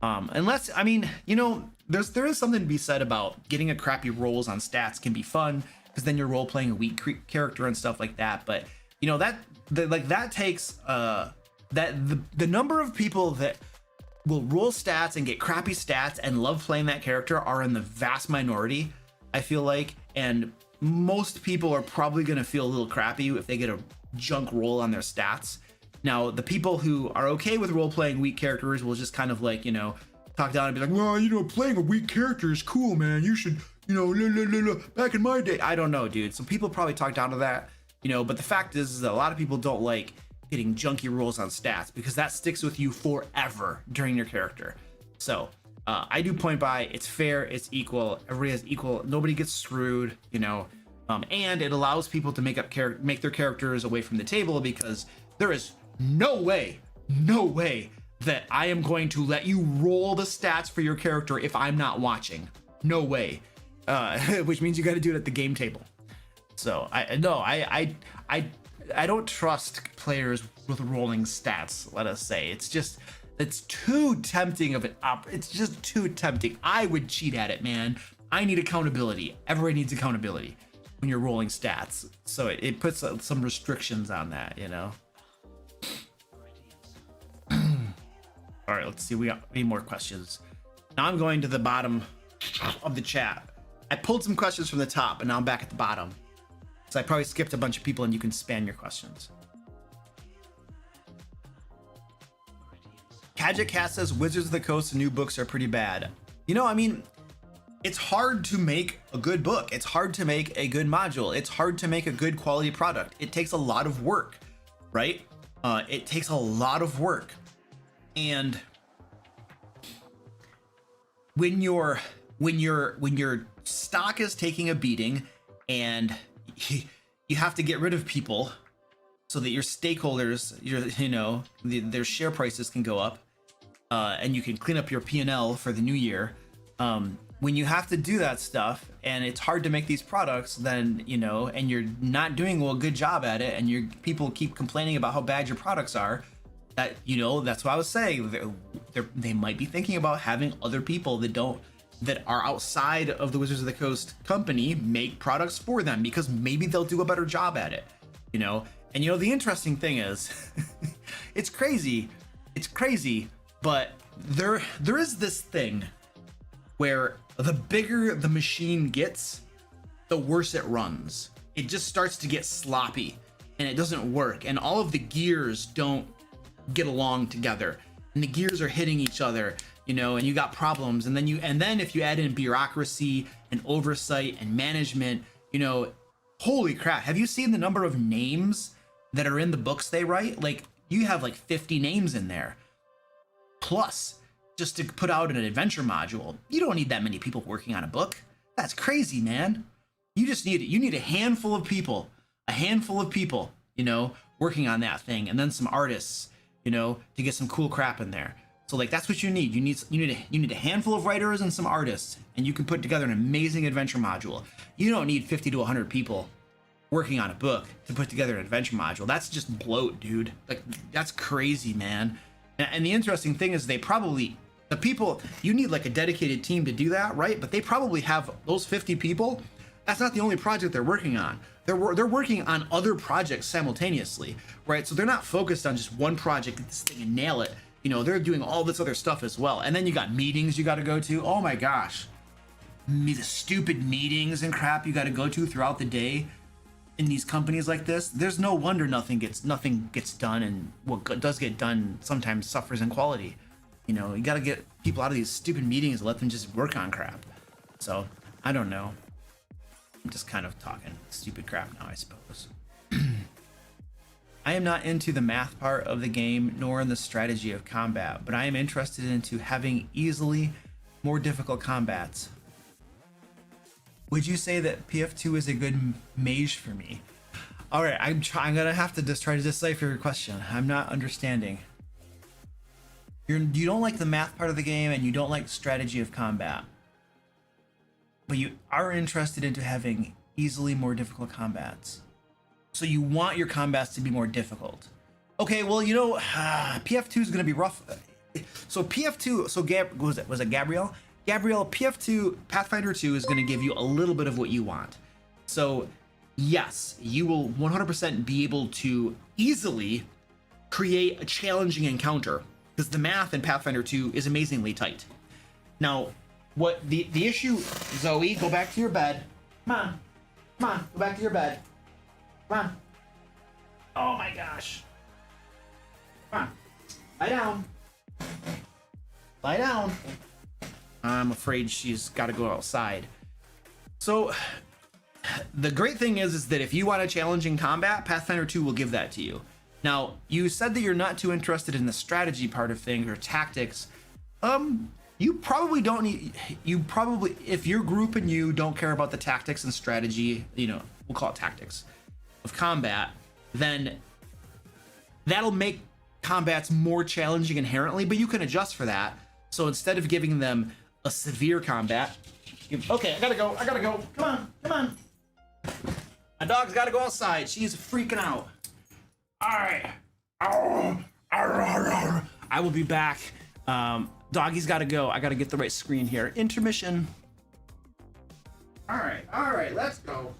Unless, I mean, you know, there is something to be said about getting a crappy rolls on stats can be fun, because then you're role playing a weak character and stuff like that. But you know, that takes the number of people that will roll stats and get crappy stats and love playing that character are in the vast minority, I feel like. And most people are probably going to feel a little crappy if they get a junk roll on their stats. Now, the people who are okay with role playing weak characters will just kind of like, you know, talk down and be like, well, you know, playing a weak character is cool, man. You should, you know, back in my day. I don't know, dude. So people probably talk down to that, you know, but the fact is that a lot of people don't like getting junky rolls on stats, because that sticks with you forever during your character. So I do point by. It's fair, it's equal, everybody has equal, nobody gets screwed, you know, and it allows people to make their characters away from the table, because there is no way that I am going to let you roll the stats for your character if I'm not watching. No way. Which means you got to do it at the game table. So I don't trust players with rolling stats, let us say. It's too tempting of it's just too tempting. I would cheat at it, man. I need accountability. Everybody needs accountability when you're rolling stats. So it puts some restrictions on that, you know? All right, let's see. We got any more questions. Now I'm going to the bottom of the chat. I pulled some questions from the top, and now I'm back at the bottom. So I probably skipped a bunch of people, and you can spam your questions. Kajik Cat says, Wizards of the Coast new books are pretty bad. You know, I mean, it's hard to make a good book. It's hard to make a good module. It's hard to make a good quality product. It takes a lot of work, right? It takes a lot of work. And when your stock is taking a beating, and you have to get rid of people so that your stakeholders, their share prices can go up, and you can clean up your P&L for the new year. When you have to do that stuff, and it's hard to make these products, then, you know, and you're not doing a good job at it, and people keep complaining about how bad your products are, that, you know, that's what I was saying. They might be thinking about having other people that are outside of the Wizards of the Coast company make products for them, because maybe they'll do a better job at it, you know? And, you know, the interesting thing is, it's crazy, but there is this thing where the bigger the machine gets, the worse it runs. It just starts to get sloppy, and it doesn't work, and all of the gears don't get along together, and the gears are hitting each other, you know, and you got problems. And then if you add in bureaucracy and oversight and management, you know, holy crap, have you seen the number of names that are in the books they write? Like, you have like 50 names in there, plus just to put out an adventure module. You don't need that many people working on a book. That's crazy, man. You need a handful of people, you know, working on that thing, and then some artists, you know, to get some cool crap in there. So like, that's what you need. You need a handful of writers and some artists, and you can put together an amazing adventure module. You don't need 50 to 100 people working on a book to put together an adventure module. That's just bloat, dude. Like, that's crazy, man. And the interesting thing is the people, you need like a dedicated team to do that, right? But they probably have those 50 people. That's not the only project they're working on. They're working on other projects simultaneously, right? So they're not focused on just one project, get this thing and nail it. You know, they're doing all this other stuff as well. And then you got meetings you got to go to. Oh my gosh. The stupid meetings and crap you got to go to throughout the day in these companies like this. There's no wonder nothing gets done, and what does get done sometimes suffers in quality. You know, you got to get people out of these stupid meetings and let them just work on crap. So I don't know. I'm just kind of talking stupid crap now, I suppose. I am not into the math part of the game nor in the strategy of combat, but I am interested into having easily more difficult combats. Would you say that PF2 is a good mage for me? All right, I'm gonna have to just try to decipher your question. I'm not understanding. You don't like the math part of the game and you don't like strategy of combat, but you are interested into having easily more difficult combats. So you want your combats to be more difficult. Okay, well, you know, PF2 is gonna be rough. So PF2, so was it Gabrielle? Gabrielle, PF2, Pathfinder 2 is gonna give you a little bit of what you want. So yes, you will 100% be able to easily create a challenging encounter because the math in Pathfinder 2 is amazingly tight. Now, what the issue, Zoe, go back to your bed. Come on, go back to your bed. Come on. Oh my gosh. Come on, lie down. Lie down. I'm afraid she's got to go outside. So the great thing is that if you want a challenging combat, Pathfinder 2 will give that to you. Now, you said that you're not too interested in the strategy part of things or tactics. You probably don't need, if your group and you don't care about the tactics and strategy, you know, we'll call it tactics of combat, then that'll make combats more challenging inherently, but you can adjust for that. So instead of giving them a severe combat, okay, I gotta go. Come on. My dog's gotta go outside. She's freaking out. All right. I will be back. Doggy's gotta go. I gotta get the right screen here. Intermission. All right, let's go.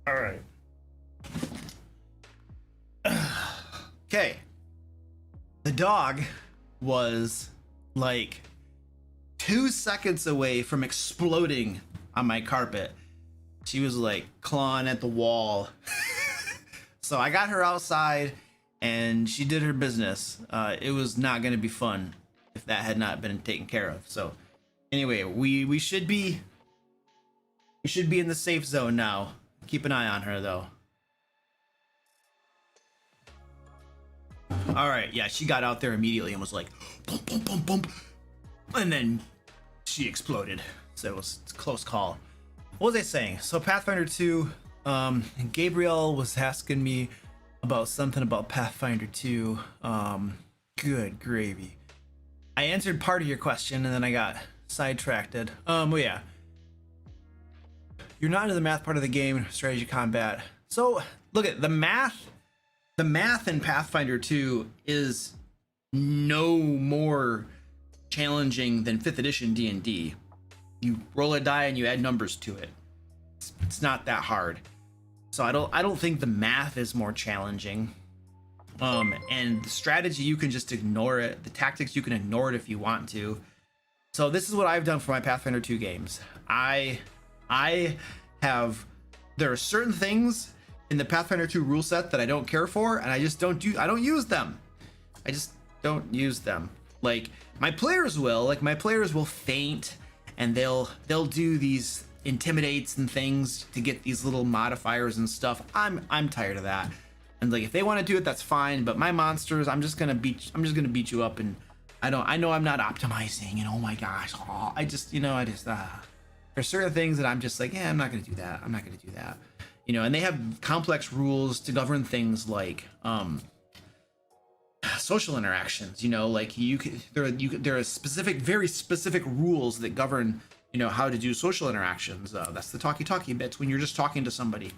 All right. Okay. The dog was like 2 seconds away from exploding on my carpet. She was like clawing at the wall. So I got her outside and she did her business. It was not going to be fun if that had not been taken care of. So anyway, we should be in the safe zone now. Keep an eye on her though. All right, yeah, she got out there immediately and was like, bump, bump, bump, bump. And then she exploded. So it was a close call. What was I saying? So Pathfinder 2, Gabriel was asking me about something about Pathfinder 2. Good gravy. I answered part of your question and then I got sidetracked. Well, yeah. You're not into the math part of the game, strategy combat. So look at the math. The math in Pathfinder 2 is no more challenging than 5th edition D&D. You roll a die and you add numbers to it. It's not that hard. So I don't think the math is more challenging. And the strategy, you can just ignore it. The tactics, you can ignore it if you want to. So this is what I've done for my Pathfinder 2 games. I have, there are certain things in the Pathfinder 2 rule set that I don't care for, and I don't use them. I just don't use them. Like my players will feint and they'll do these intimidates and things to get these little modifiers and stuff. I'm tired of that. And like if they want to do it, that's fine. But my monsters, I'm just gonna beat you up, and I know I'm not optimizing, and oh my gosh, there's certain things that I'm just like, yeah, I'm not gonna do that. And they have complex rules to govern things like social interactions. Like there are very specific rules that govern how to do social interactions. That's the talky bits when you're just talking to somebody.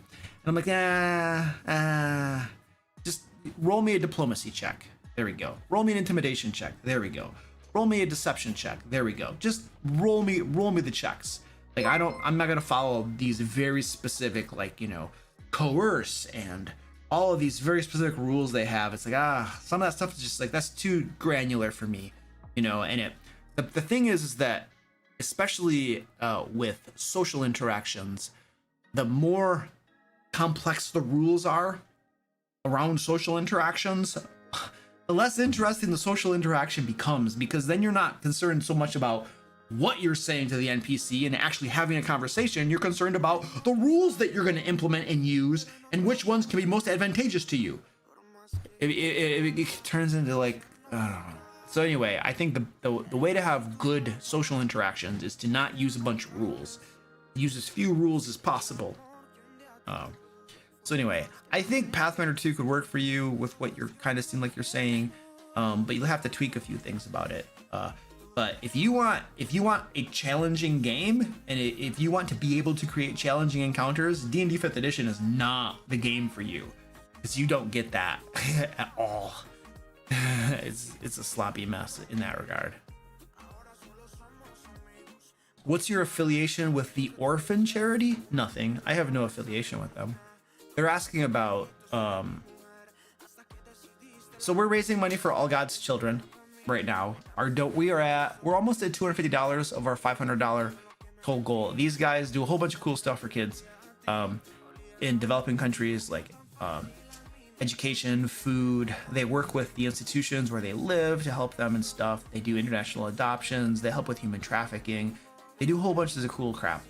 And I'm like, just roll me a diplomacy check. There we go. Roll me an intimidation check. There we go. Roll me a deception check. There we go. Just roll me the checks. Like I'm not gonna follow these very specific, like, coerce and all of these very specific rules they have. It's like, some of that stuff is just like, that's too granular for me, and the thing is that especially with social interactions, the more complex the rules are around social interactions, the less interesting the social interaction becomes, because then you're not concerned so much about what you're saying to the NPC and actually having a conversation. You're concerned about the rules that you're going to implement and use and which ones can be most advantageous to you. It turns into like, I don't know. So anyway, I think the way to have good social interactions is to not use a bunch of rules. Use as few rules as possible. So anyway, I think Pathfinder 2 could work for you with what you're kind of seem like you're saying, but you'll have to tweak a few things about it. But if you want a challenging game, and if you want to be able to create challenging encounters, D&D 5th edition is not the game for you, because you don't get that at all. It's a sloppy mess in that regard. What's your affiliation with the orphan charity? Nothing. I have no affiliation with them. They're asking about so we're raising money for All God's Children right now. We're almost at $250 of our $500 total goal. These guys do a whole bunch of cool stuff for kids in developing countries, like education, food. They work with the institutions where they live to help them and stuff. They do international adoptions. They help with human trafficking. They do a whole bunch of cool crap.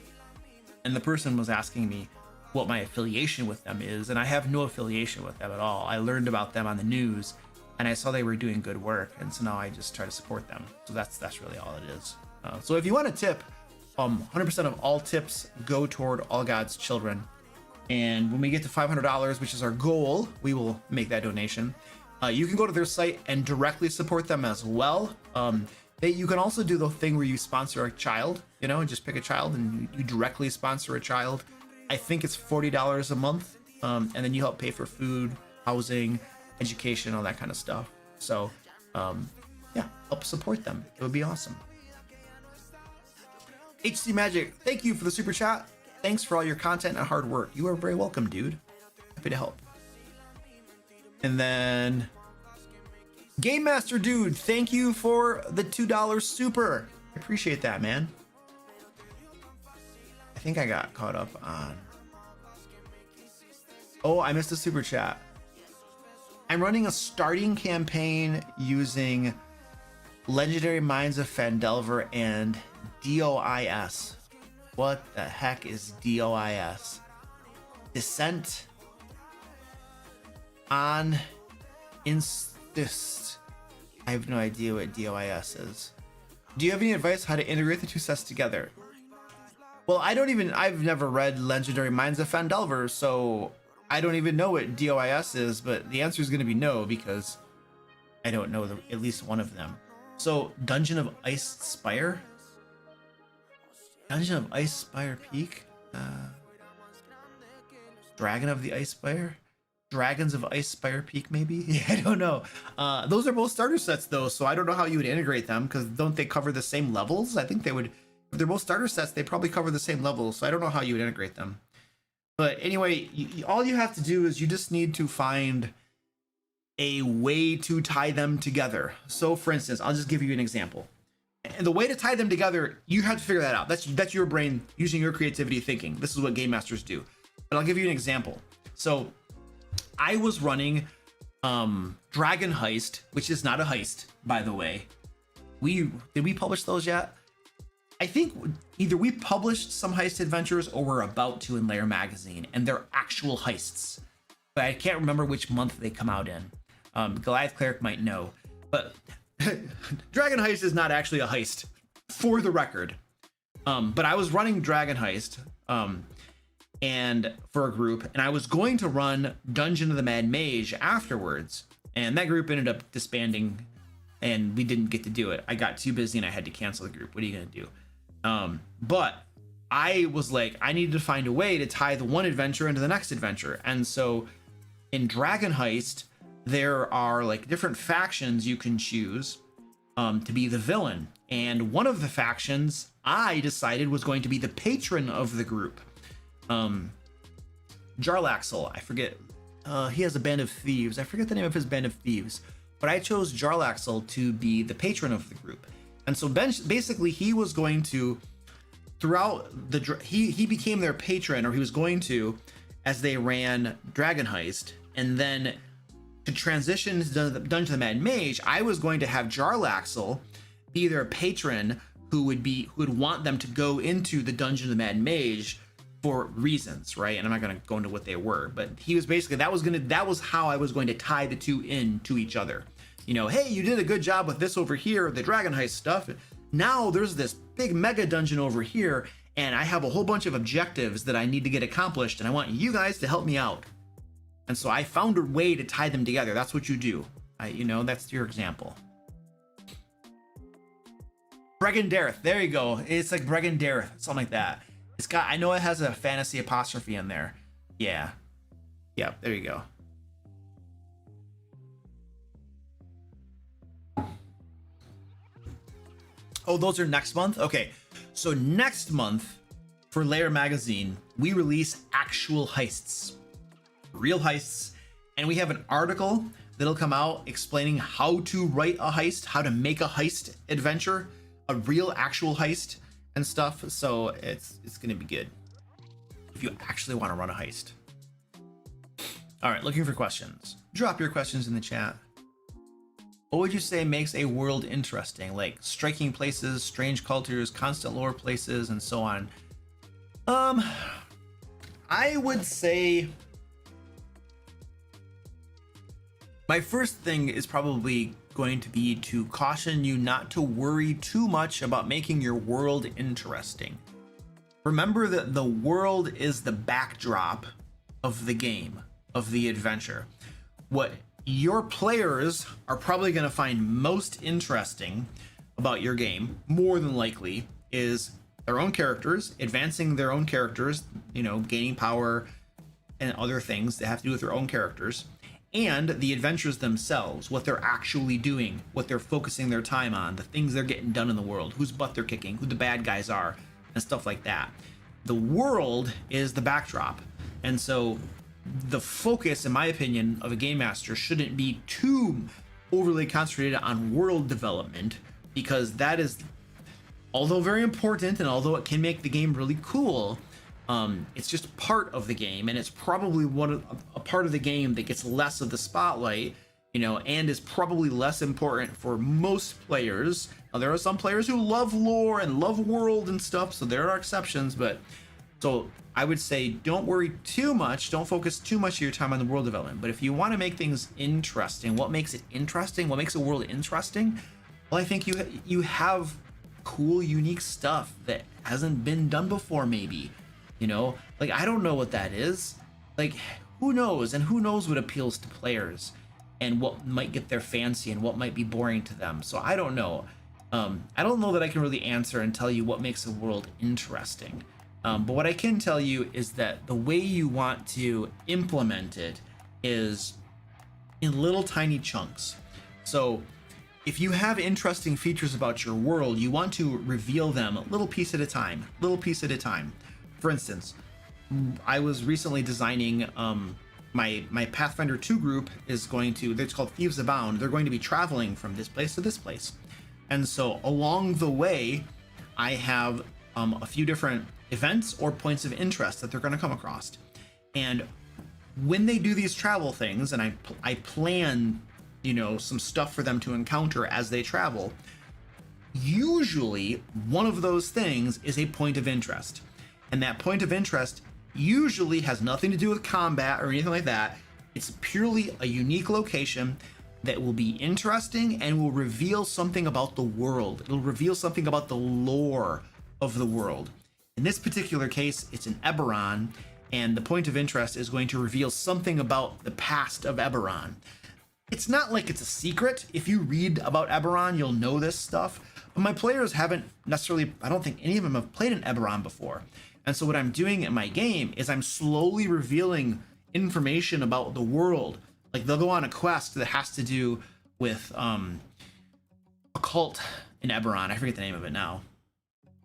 And the person was asking me what my affiliation with them is, and I have no affiliation with them at all. I learned about them on the news, and I saw they were doing good work, and so now I just try to support them. So that's really all it is. So if you want a tip, 100% of all tips go toward All God's Children. And when we get to $500, which is our goal, we will make that donation. You can go to their site and directly support them as well. You can also do the thing where you sponsor a child, and just pick a child and you directly sponsor a child. I think it's $40 a month, and then you help pay for food, housing, education, all that kind of stuff. So help support them. It would be awesome. HC Magic, thank you for the super chat. Thanks for all your content and hard work. You are very welcome, dude. Happy to help. And then Game Master Dude, thank you for the $2 super. I appreciate that, man. I think I got caught up on... Oh, I missed a super chat. I'm running a starting campaign using Legendary Minds of Phandelver and DOIS. What the heck is DOIS? Descent on Insist. I have no idea what DOIS is. Do you have any advice how to integrate the two sets together? Well, I've never read Legendary Minds of Phandelver, so I don't even know what DOIS is, but the answer is going to be no, because I don't know at least one of them. So, Dungeon of Ice Spire? Dungeon of Ice Spire Peak? Dragon of the Ice Spire? Dragons of Ice Spire Peak, maybe? Yeah, I don't know. Those are both starter sets, though, so I don't know how you would integrate them, because don't they cover the same levels? I think they would. If they're both starter sets, they probably cover the same levels, so I don't know how you would integrate them. But anyway, all you have to do is you just need to find a way to tie them together. So, for instance, I'll just give you an example. And the way to tie them together, you have to figure that out. That's your brain using your creativity thinking. This is what game masters do. But I'll give you an example. So, I was running Dragon Heist, which is not a heist, by the way. Did we publish those yet? I think either we published some heist adventures or we're about to in Lair magazine, and they're actual heists. But I can't remember which month they come out in. Goliath Cleric might know. But Dragon Heist is not actually a heist, for the record. But I was running Dragon Heist and for a group, and I was going to run Dungeon of the Mad Mage afterwards. And that group ended up disbanding, and we didn't get to do it. I got too busy and I had to cancel the group. What are you going to do? But I was like, I needed to find a way to tie the one adventure into the next adventure. And so in Dragon Heist, there are like different factions you can choose to be the villain. And one of the factions I decided was going to be the patron of the group. Jarlaxle, I forget. He has a band of thieves. I forget the name of his band of thieves. But I chose Jarlaxle to be the patron of the group. And so basically he was going to, throughout he became their patron, or he was going to, as they ran Dragon Heist. And then to transition to the Dungeon of the Mad Mage, I was going to have Jarlaxle be their patron who would want them to go into the Dungeon of the Mad Mage for reasons, right? And I'm not going to go into what they were, but he was basically, that was how I was going to tie the two in to each other. You know, hey, you did a good job with this over here, the Dragon Heist stuff. Now there's this big mega dungeon over here, and I have a whole bunch of objectives that I need to get accomplished, and I want you guys to help me out. And so I found a way to tie them together. That's what you do. That's your example. Bregendareth, there you go. It's like Bregendareth, something like that. I know it has a fantasy apostrophe in there. Yeah. Yeah, there you go. Oh, those are next month? Okay. So next month for Lair magazine, we release actual heists. Real heists. And we have an article that'll come out explaining how to write a heist, how to make a heist adventure, a real actual heist and stuff. So it's gonna be good if you actually want to run a heist. All right, looking for questions. Drop your questions in the chat. What would you say makes a world interesting? Like striking places, strange cultures, constant lore places, and so on. I would say my first thing is probably going to be to caution you not to worry too much about making your world interesting. Remember that the world is the backdrop of the game, of the adventure. What your players are probably going to find most interesting about your game, more than likely, is their own characters, advancing their own characters, gaining power and other things that have to do with their own characters, and the adventures themselves, what they're actually doing, what they're focusing their time on, the things they're getting done in the world, whose butt they're kicking, who the bad guys are, and stuff like that. The world is the backdrop. And so the focus, in my opinion, of a game master shouldn't be too overly concentrated on world development, because that is, although very important and although it can make the game really cool, it's just part of the game, and it's probably a part of the game that gets less of the spotlight, you know, and is probably less important for most players. Now, there are some players who love lore and love world and stuff, so there are exceptions, but so I would say don't worry too much, don't focus too much of your time on the world development. But if you want to make things interesting, what makes it interesting, what makes a world interesting? Well, I think you have cool, unique stuff that hasn't been done before, maybe. You know, like, I don't know what that is. Like, who knows? And who knows what appeals to players and what might get their fancy and what might be boring to them. So I don't know. I don't know that I can really answer and tell you what makes a world interesting. But what I can tell you is that the way you want to implement it is in little tiny chunks. So if you have interesting features about your world, you want to reveal them a little piece at a time, For instance, I was recently designing my Pathfinder 2 group is going to, it's called Thieves Abound. They're going to be traveling from this place to this place. And so along the way, I have a few different events or points of interest that they're going to come across. And when they do these travel things, and I plan, you know, some stuff for them to encounter as they travel, usually one of those things is a point of interest. And that point of interest usually has nothing to do with combat or anything like that. It's purely a unique location that will be interesting and will reveal something about the world. It'll reveal something about the lore of the world. In this particular case, it's in Eberron, and the point of interest is going to reveal something about the past of Eberron. It's not like it's a secret. If you read about Eberron, you'll know this stuff. But my players haven't necessarily, I don't think any of them have played in Eberron before. And so what I'm doing in my game is I'm slowly revealing information about the world. Like, they'll go on a quest that has to do with a cult in Eberron. I forget the name of it now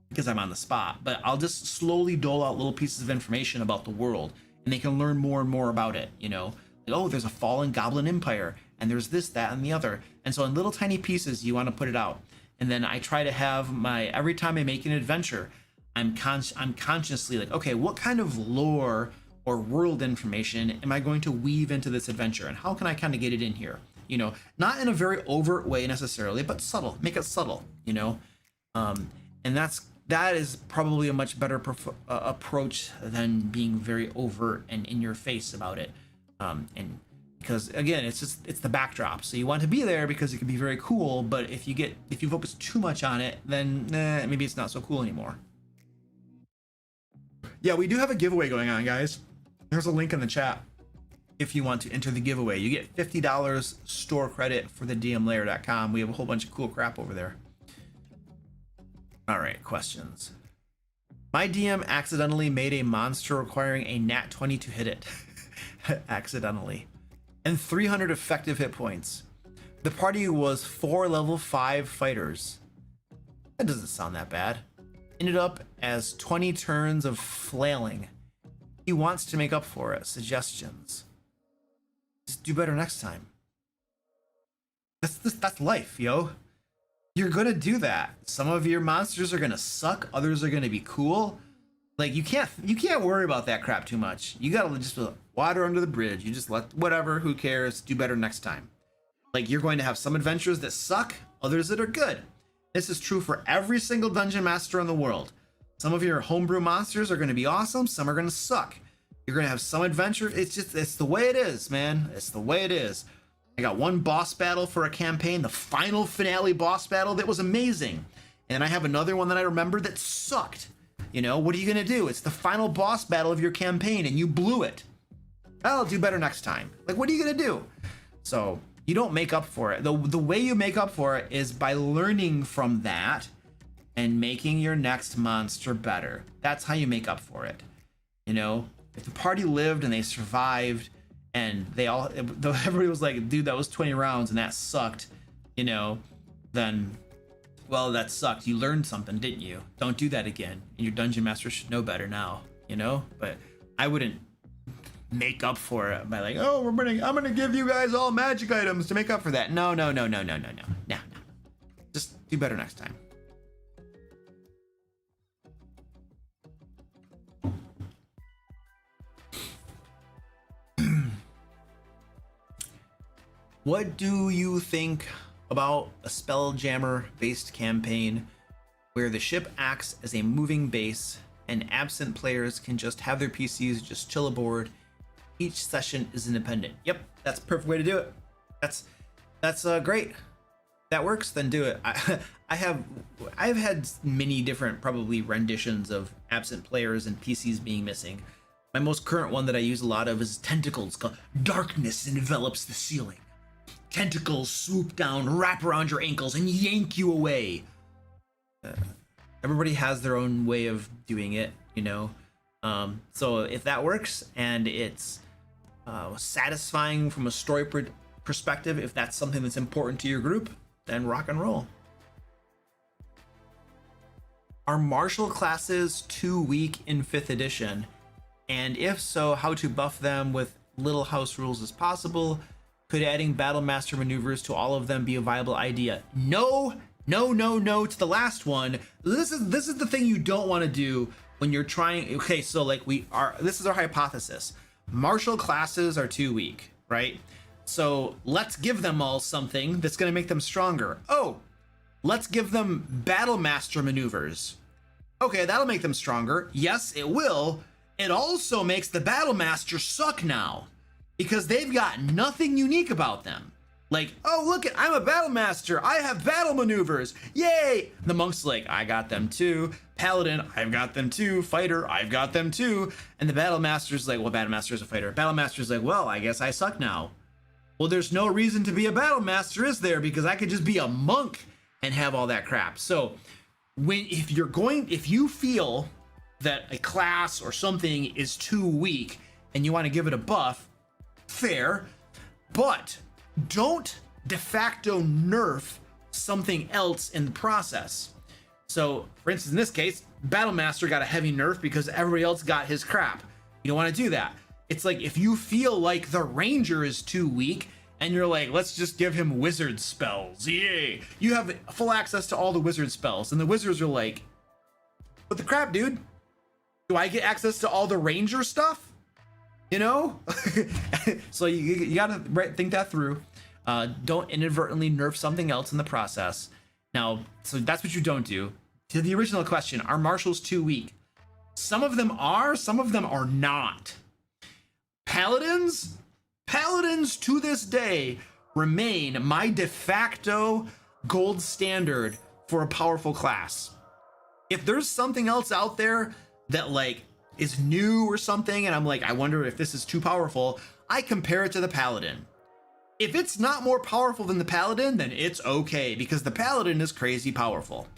because I'm on the spot. But I'll just slowly dole out little pieces of information about the world, and they can learn more and more about it, you know? Like, oh, there's a fallen goblin empire, and there's this, that, and the other. And so in little tiny pieces, you want to put it out. And then I try to have every time I make an adventure, I'm consciously like, okay, what kind of lore or world information am I going to weave into this adventure, and how can I kind of get it in here? You know, not in a very overt way necessarily, but subtle. Make it subtle, you know. And that is probably a much better approach than being very overt and in your face about it. And because again, it's the backdrop. So you want to be there because it can be very cool, but if you focus too much on it, then maybe it's not so cool anymore. Yeah, we do have a giveaway going on, guys. There's a link in the chat if you want to enter the giveaway. You get $50 store credit for the dmlair.com. We have a whole bunch of cool crap over there. All right, questions. My DM accidentally made a monster requiring a nat 20 to hit it. Accidentally. And 300 effective hit points. The party was 4 level 5 fighters. That doesn't sound that bad. Ended up as 20 turns of flailing. He wants to make up for it. Suggestions. Just do better next time. That's life, yo. You're gonna do that. Some of your monsters are gonna suck, others are gonna be cool. Like, you can't worry about that crap too much. You gotta just water under the bridge. You just let whatever, who cares, do better next time. Like, you're going to have some adventures that suck, others that are good. This is true for every single dungeon master in the world. Some of your homebrew monsters are going to be awesome. Some are going to suck. You're going to have some adventure. It's the way it is, man. It's the way it is. I got one boss battle for a campaign, the final finale boss battle that was amazing. And I have another one that I remember that sucked. You know, what are you going to do? It's the final boss battle of your campaign and you blew it. I'll do better next time. Like, what are you going to do? So you don't make up for it. The way you make up for it is by learning from that and making your next monster better. That's how you make up for it. You know, if the party lived and they survived and everybody was like, dude, that was 20 rounds and that sucked, you know, then well, that sucked. You learned something, didn't you? Don't do that again. And your dungeon master should know better now, you know? But I wouldn't make up for it by like, oh, I'm gonna give you guys all magic items to make up for that. No. Just do better next time. What do you think about a Spelljammer based campaign where the ship acts as a moving base and absent players can just have their PCs just chill aboard? Each session is independent. Yep, that's a perfect way to do it. That's great. That works, then do it. I've had many different probably renditions of absent players and PCs being missing. My most current one that I use a lot of is Tentacles, called Darkness Envelops the Ceiling. Tentacles swoop down, wrap around your ankles, and yank you away. Everybody has their own way of doing it, you know? So if that works and it's satisfying from a story perspective, if that's something that's important to your group, then rock and roll. Are martial classes too weak in 5th edition? And if so, how to buff them with little house rules as possible? Could adding battle master maneuvers to all of them be a viable idea? No to the last one. This is the thing you don't want to do when you're trying. Okay, so like this is our hypothesis. Martial classes are too weak, right? So let's give them all something that's going to make them stronger. Oh, let's give them battle master maneuvers. Okay, that'll make them stronger. Yes, it will. It also makes the battle master suck now, because they've got nothing unique about them. Like, oh, look, I'm a battle master. I have battle maneuvers. Yay! The monk's like, I got them too. Paladin, I've got them too. Fighter, I've got them too. And the battle master's like, well, battle master's a fighter. Battle master's like, well, I guess I suck now. Well, there's no reason to be a battle master, is there? Because I could just be a monk and have all that crap. So if you feel that a class or something is too weak and you want to give it a buff, fair, but don't de facto nerf something else in the process. So for instance, in this case, battle master got a heavy nerf because everybody else got his crap. You don't want to do that. It's like if you feel like the ranger is too weak and you're like, let's just give him wizard spells, yay, you have full access to all the wizard spells, and the wizards are like, what the crap, dude? Do I get access to all the ranger stuff? You know? So you gotta think that through. Don't inadvertently nerf something else in the process. Now, so that's what you don't do. To the original question, are martials too weak? Some of them are, some of them are not. Paladins to this day remain my de facto gold standard for a powerful class. If there's something else out there that like is new or something, and I'm like, I wonder if this is too powerful, I compare it to the paladin. If it's not more powerful than the paladin, then it's okay, because the paladin is crazy powerful.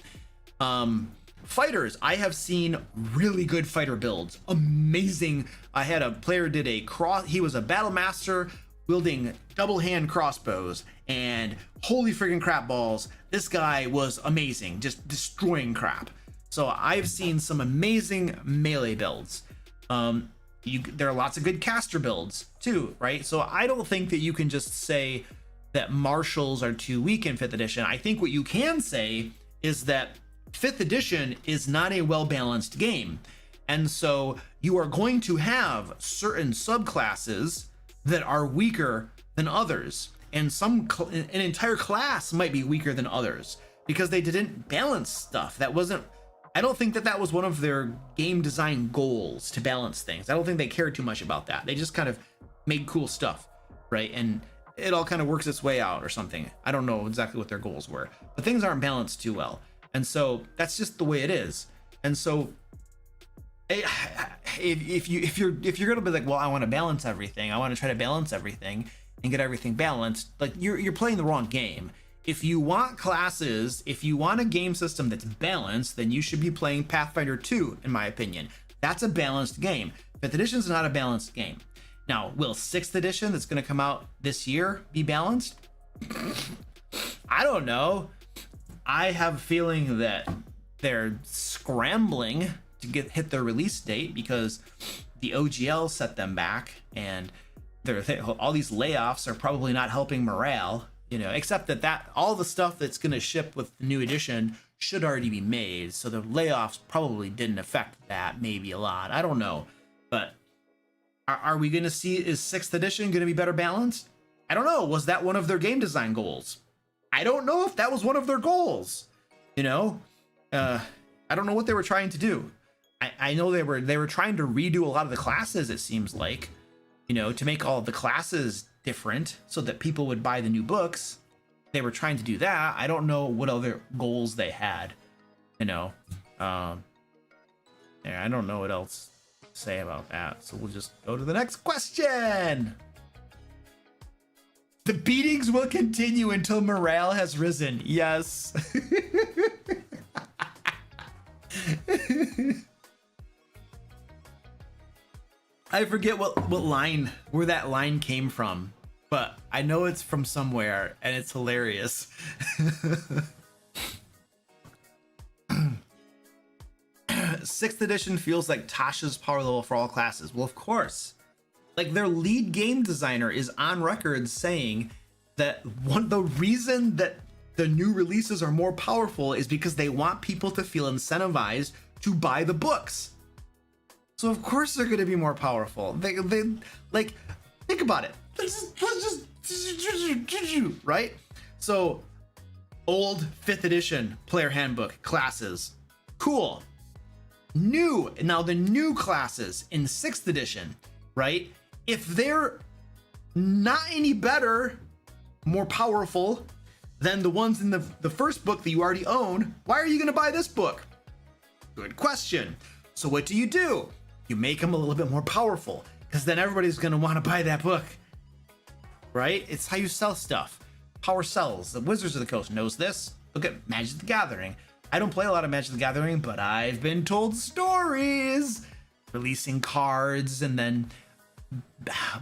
Fighters, I have seen really good fighter builds, amazing. I had a player did he was a battle master wielding double hand crossbows, and holy friggin' crap balls, this guy was amazing, just destroying crap. So I've seen some amazing melee builds. There are lots of good caster builds too, right? So I don't think that you can just say that martials are too weak in 5th edition. I think what you can say is that 5th edition is not a well-balanced game. And so you are going to have certain subclasses that are weaker than others. And an entire class might be weaker than others because they didn't balance stuff. I don't think that was one of their game design goals, to balance things. I don't think they cared too much about that. They just kind of made cool stuff, right? And it all kind of works its way out or something. I don't know exactly what their goals were, but things aren't balanced too well. And so that's just the way it is. And so if you're gonna be like, well, I want to balance everything, I want to try to balance everything and get everything balanced, like you're playing the wrong game. If you want classes, if you want a game system that's balanced, then you should be playing Pathfinder 2, in my opinion. That's a balanced game. 5th edition is not a balanced game. Now, will 6th edition that's going to come out this year be balanced? I don't know. I have a feeling that they're scrambling to hit their release date because the OGL set them back, and all these layoffs are probably not helping morale, except that all the stuff that's going to ship with the new edition should already be made, so the layoffs probably didn't affect that, maybe a lot, I don't know. But are we going to see, is 6th edition going to be better balanced? I don't know. Was that one of their game design goals? I don't know if that was one of their goals. I don't know what they were trying to do. I know they were trying to redo a lot of the classes, it seems like, to make all of the classes different so that people would buy the new books. They were trying to do that. I don't know what other goals they had, yeah, I don't know what else to say about that. So we'll just go to the next question. The beatings will continue until morale has risen. Yes. I forget where that line came from, but I know it's from somewhere and it's hilarious. 6th edition feels like Tasha's power level for all classes. Well, of course. Like, their lead game designer is on record saying that the reason that the new releases are more powerful is because they want people to feel incentivized to buy the books. So of course they're going to be more powerful. They like, think about it. Let's just right? So old 5th edition player handbook classes, cool. Now the new classes in 6th edition, right? If they're not any better, more powerful than the ones in the first book that you already own, why are you going to buy this book? Good question. So what do? You make them a little bit more powerful, because then everybody's going to want to buy that book, right? It's how you sell stuff. Power sells. The Wizards of the Coast knows this. Look at Magic the Gathering. I don't play a lot of Magic the Gathering, but I've been told stories. Releasing cards and then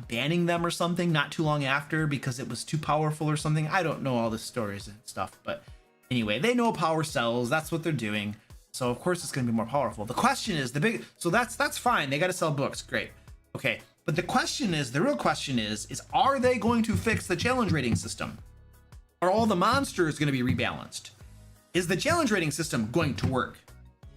banning them or something not too long after because it was too powerful or something. I don't know all the stories and stuff, but anyway, they know power sells. That's what they're doing. So of course it's going to be more powerful. The question is so that's fine. They got to sell books. Great. Okay. But the real question is are they going to fix the challenge rating system? Are all the monsters going to be rebalanced? Is the challenge rating system going to work?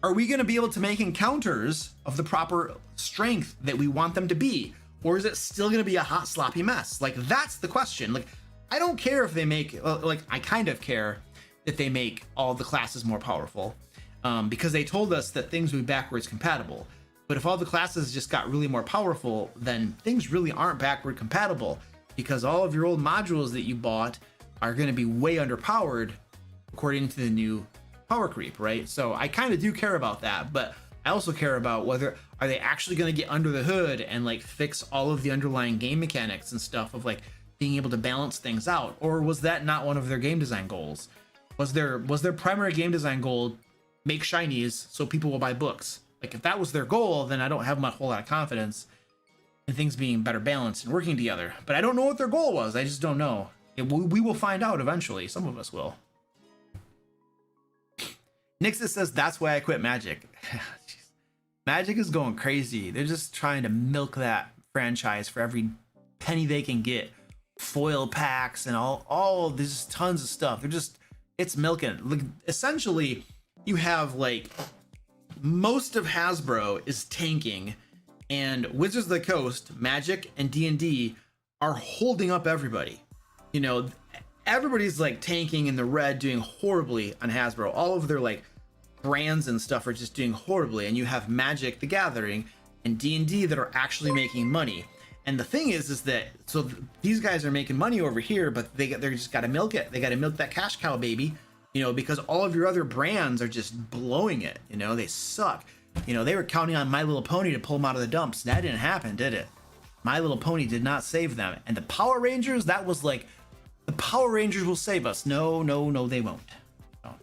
Are we going to be able to make encounters of the proper strength that we want them to be? Or is it still going to be a hot, sloppy mess? Like, that's the question. Like, I don't care if they make, I kind of care that they make all the classes more powerful, because they told us that things would be backwards compatible. But if all the classes just got really more powerful, then things really aren't backward compatible, because all of your old modules that you bought are going to be way underpowered according to the new power creep, right? So I kind of do care about that, but I also care about whether are they actually going to get under the hood and like fix all of the underlying game mechanics and stuff of like being able to balance things out, or was that not one of their game design goals? Was their primary game design goal make shinies so people will buy books? Like, if that was their goal, then I don't have a whole lot of confidence in things being better balanced and working together. But I don't know what their goal was. I just don't know. We will find out eventually. Some of us will. Nixus says, that's why I quit Magic. Magic is going crazy. They're just trying to milk that franchise for every penny they can get. Foil packs and all there's just tons of stuff. It's milking. Like, essentially, you have like most of Hasbro is tanking, and Wizards of the Coast, Magic, and D&D are holding up everybody. Everybody's like tanking in the red, doing horribly on Hasbro. All of their like brands and stuff are just doing horribly, and you have Magic the Gathering and D&D that are actually making money. And the thing is that these guys are making money over here, but they just got to milk it. They got to milk that cash cow, baby, because all of your other brands are just blowing it. They suck. They were counting on My Little Pony to pull them out of the dumps. That didn't happen, did it? My Little Pony did not save them. And the Power Rangers, that was like, the Power Rangers will save us. No, they won't. No.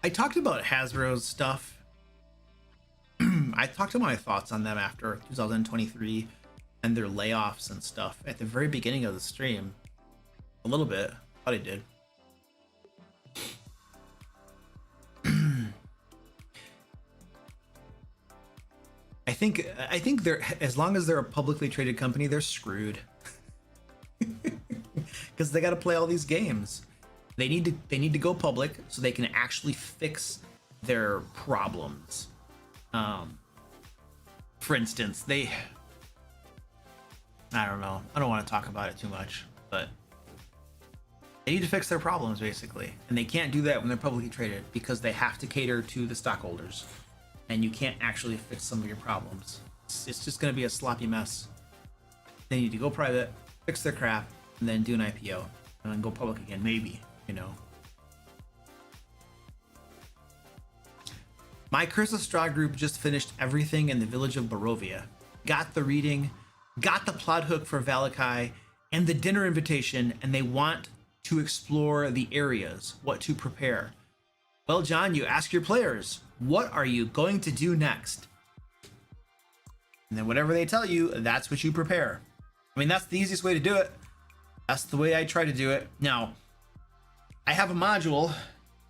I talked about Hasbro's stuff I talked to my thoughts on them after 2023 and their layoffs and stuff at the very beginning of the stream. A little bit. Thought I did. I think they're, as long as they're a publicly traded company, they're screwed. Because they got to play all these games. They need to go public so they can actually fix their problems. For instance, I don't know. I don't want to talk about it too much, but they need to fix their problems basically, and they can't do that when they're publicly traded because they have to cater to the stockholders, and you can't actually fix some of your problems. It's just going to be a sloppy mess. They need to go private, fix their crap, and then do an IPO, and then go public again, maybe, you know. My Curse of Straw group just finished everything in the village of Barovia. Got the reading, got the plot hook for Valakai, and the dinner invitation, and they want to explore the areas, what to prepare. Well, John, you ask your players, what are you going to do next? And then whatever they tell you, that's what you prepare. I mean, that's the easiest way to do it. That's the way I try to do it. Now, I have a module,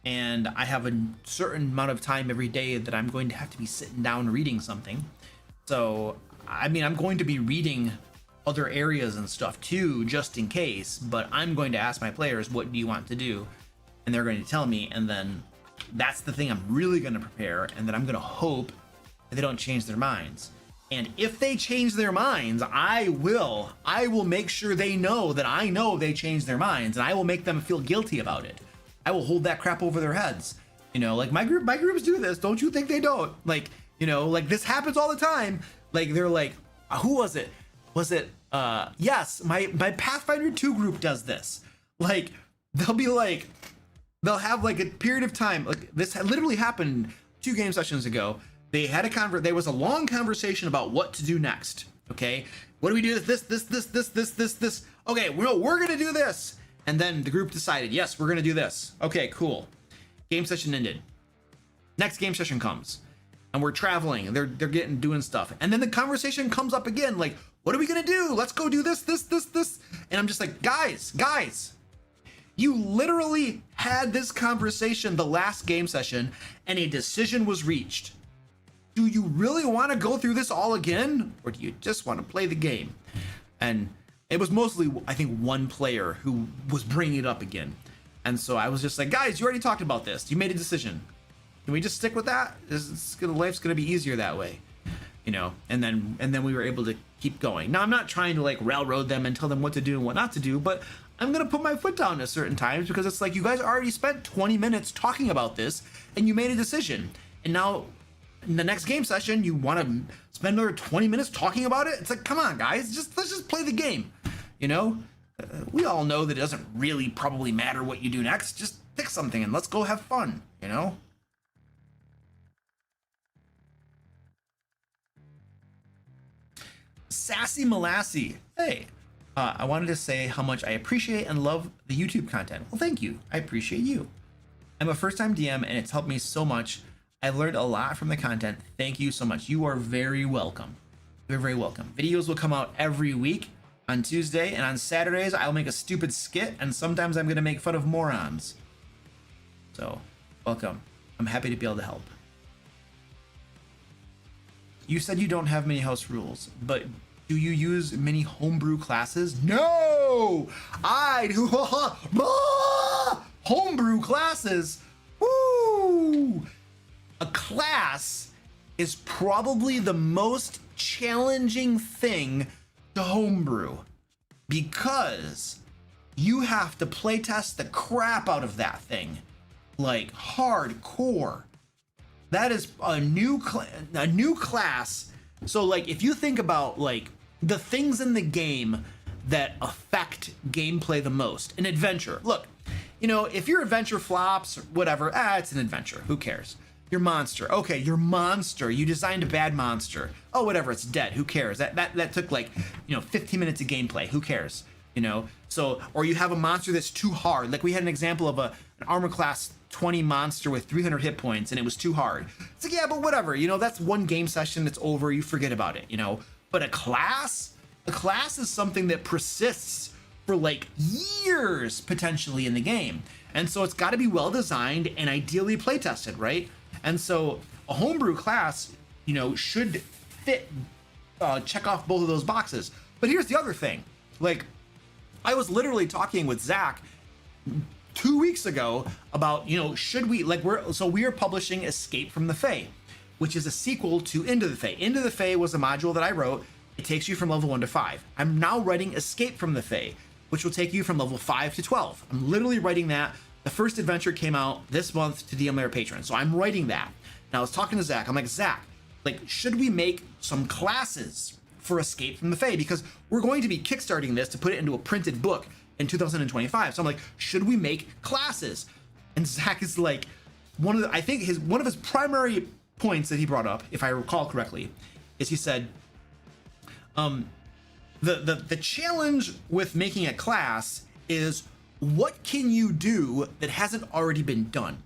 and I have a certain amount of time every day that I'm going to have to be sitting down reading something. So, I mean, I'm going to be reading other areas and stuff too, just in case, but I'm going to ask my players, what do you want to do? And they're going to tell me, and then that's the thing I'm really going to prepare, and then I'm going to hope that they don't change their minds. And if they change their minds, I will make sure they know that I know they changed their minds, and I will make them feel guilty about it. I will hold that crap over their heads. You know, like my groups do this. Don't you think they don't? Like, you know, like this happens all the time. Like they're like, who was it? Was it, yes, my Pathfinder 2 group does this. Like, they'll have like a period of time, like this literally happened 2 game sessions ago. They had there was a long conversation about what to do next. Okay, what do we do? This. Okay, we're gonna do this. And then the group decided, yes, we're gonna do this. Okay, cool. Game session ended. Next game session comes, and we're traveling, and they're doing stuff. And then the conversation comes up again, like, what are we gonna do? Let's go do this. And I'm just like, guys, you literally had this conversation the last game session, and a decision was reached. Do you really want to go through this all again, or do you just want to play the game? And it was mostly, I think, one player who was bringing it up again. And so I was just like, guys, you already talked about this. You made a decision. Can we just stick with that? Life's gonna be easier that way, you know. And then we were able to keep going. Now I'm not trying to like railroad them and tell them what to do and what not to do, but I'm gonna put my foot down at certain times, because it's like, you guys already spent 20 minutes talking about this, and you made a decision. And now in the next game session, you want to spend another 20 minutes talking about it? It's like, come on, guys, let's just play the game, you know. We all know that it doesn't really probably matter what you do next. Just pick something and let's go have fun, you know. Sassy Molassy, hey, I wanted to say how much I appreciate and love the YouTube content. Well, thank you. I appreciate you. I'm a first-time DM, and it's helped me so much. I've learned a lot from the content. Thank you so much. You are very welcome. You're very welcome. Videos will come out every week on Tuesday, and on Saturdays, I'll make a stupid skit, and sometimes I'm going to make fun of morons. So, welcome. I'm happy to be able to help. You said you don't have many house rules, but do you use many homebrew classes? No! I do. Homebrew classes? Woo! A class is probably the most challenging thing to homebrew, because you have to playtest the crap out of that thing, like hardcore. That is a new class. So like, if you think about like the things in the game that affect gameplay the most, an adventure. Look, you know, if your adventure flops or whatever, it's an adventure. Who cares? Your monster. Okay, your monster. You designed a bad monster. Oh, whatever, it's dead. Who cares? That took like, you know, 15 minutes of gameplay. Who cares? You know? So, or you have a monster that's too hard. Like we had an example of an armor class 20 monster with 300 hit points and it was too hard. It's like, yeah, but whatever, you know, that's one game session, it's over, you forget about it, you know. But a class is something that persists for like years potentially in the game. And so it's got to be well designed and ideally play tested, right? And so a homebrew class, you know, should fit, check off both of those boxes. But here's the other thing. Like, I was literally talking with Zach 2 weeks ago about, you know, should we, like, we are publishing Escape from the Fae, which is a sequel to Into the Fae. Into the Fae was a module that I wrote. It takes you from level 1 to 5. I'm now writing Escape from the Fae, which will take you from level 5 to 12. I'm literally writing that. The first adventure came out this month to DM Lair patrons, so I'm writing that. Now I was talking to Zach. I'm like, Zach, like, should we make some classes for Escape from the Fae? Because we're going to be kickstarting this to put it into a printed book in 2025. So I'm like, should we make classes? And Zach is like, one of his primary points that he brought up, if I recall correctly, is he said, the challenge with making a class is, what can you do that hasn't already been done?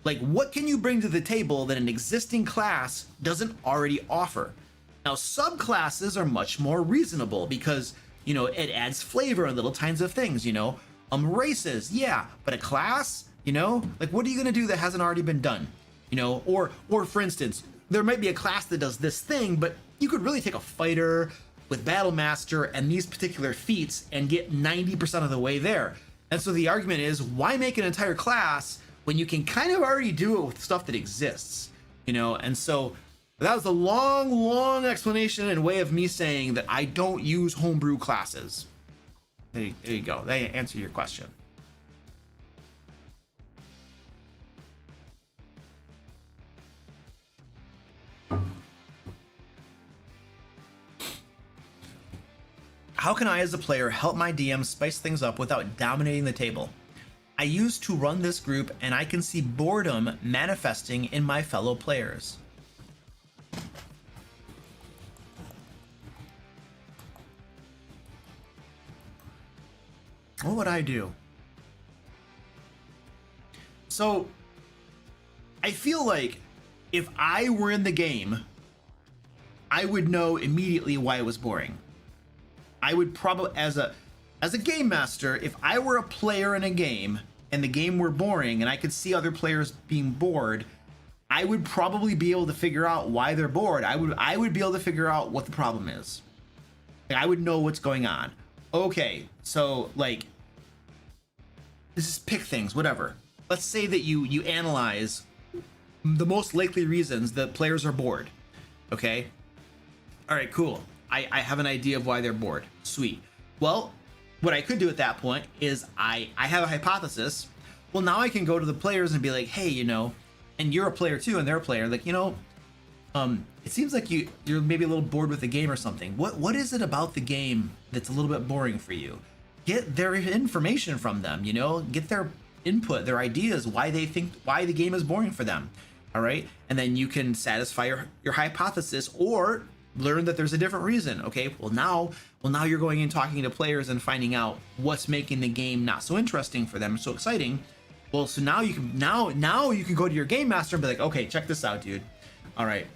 Like, what can you bring to the table that an existing class doesn't already offer? Now, subclasses are much more reasonable because, you know, it adds flavor and little kinds of things, you know. Races, yeah, but a class, you know, like, what are you gonna do that hasn't already been done? You know, or for instance, there might be a class that does this thing, but you could really take a fighter with Battle Master and these particular feats and get 90% of the way there. And so the argument is, why make an entire class when you can kind of already do it with stuff that exists, you know? And so that was a long explanation and way of me saying that I don't use homebrew classes. There you go. That answered your question. How can I, as a player, help my DM spice things up without dominating the table? I used to run this group and I can see boredom manifesting in my fellow players. What would I do? So, I feel like if I were in the game, I would know immediately why it was boring. I would probably, as a game master, if I were a player in a game and the game were boring and I could see other players being bored, I would probably be able to figure out why they're bored. I would be able to figure out what the problem is. Like, I would know what's going on. Okay, so like, let's just pick things, whatever. Let's say that you analyze the most likely reasons that players are bored. Okay. All right, cool. I have an idea of why they're bored. Sweet. Well, what I could do at that point is I have a hypothesis. Well, now I can go to the players and be like, hey, you know, and you're a player too, and they're a player. Like, you know, it seems like you're maybe a little bored with the game or something. What is it about the game that's a little bit boring for you? Get their information from them, you know, get their input, their ideas, why they think, why the game is boring for them. All right. And then you can satisfy your hypothesis or learn that there's a different reason. Okay, well now you're going and talking to players and finding out what's making the game not so interesting for them, so exciting. Well, so now you can go to your game master and be like, okay, check this out, dude. All right,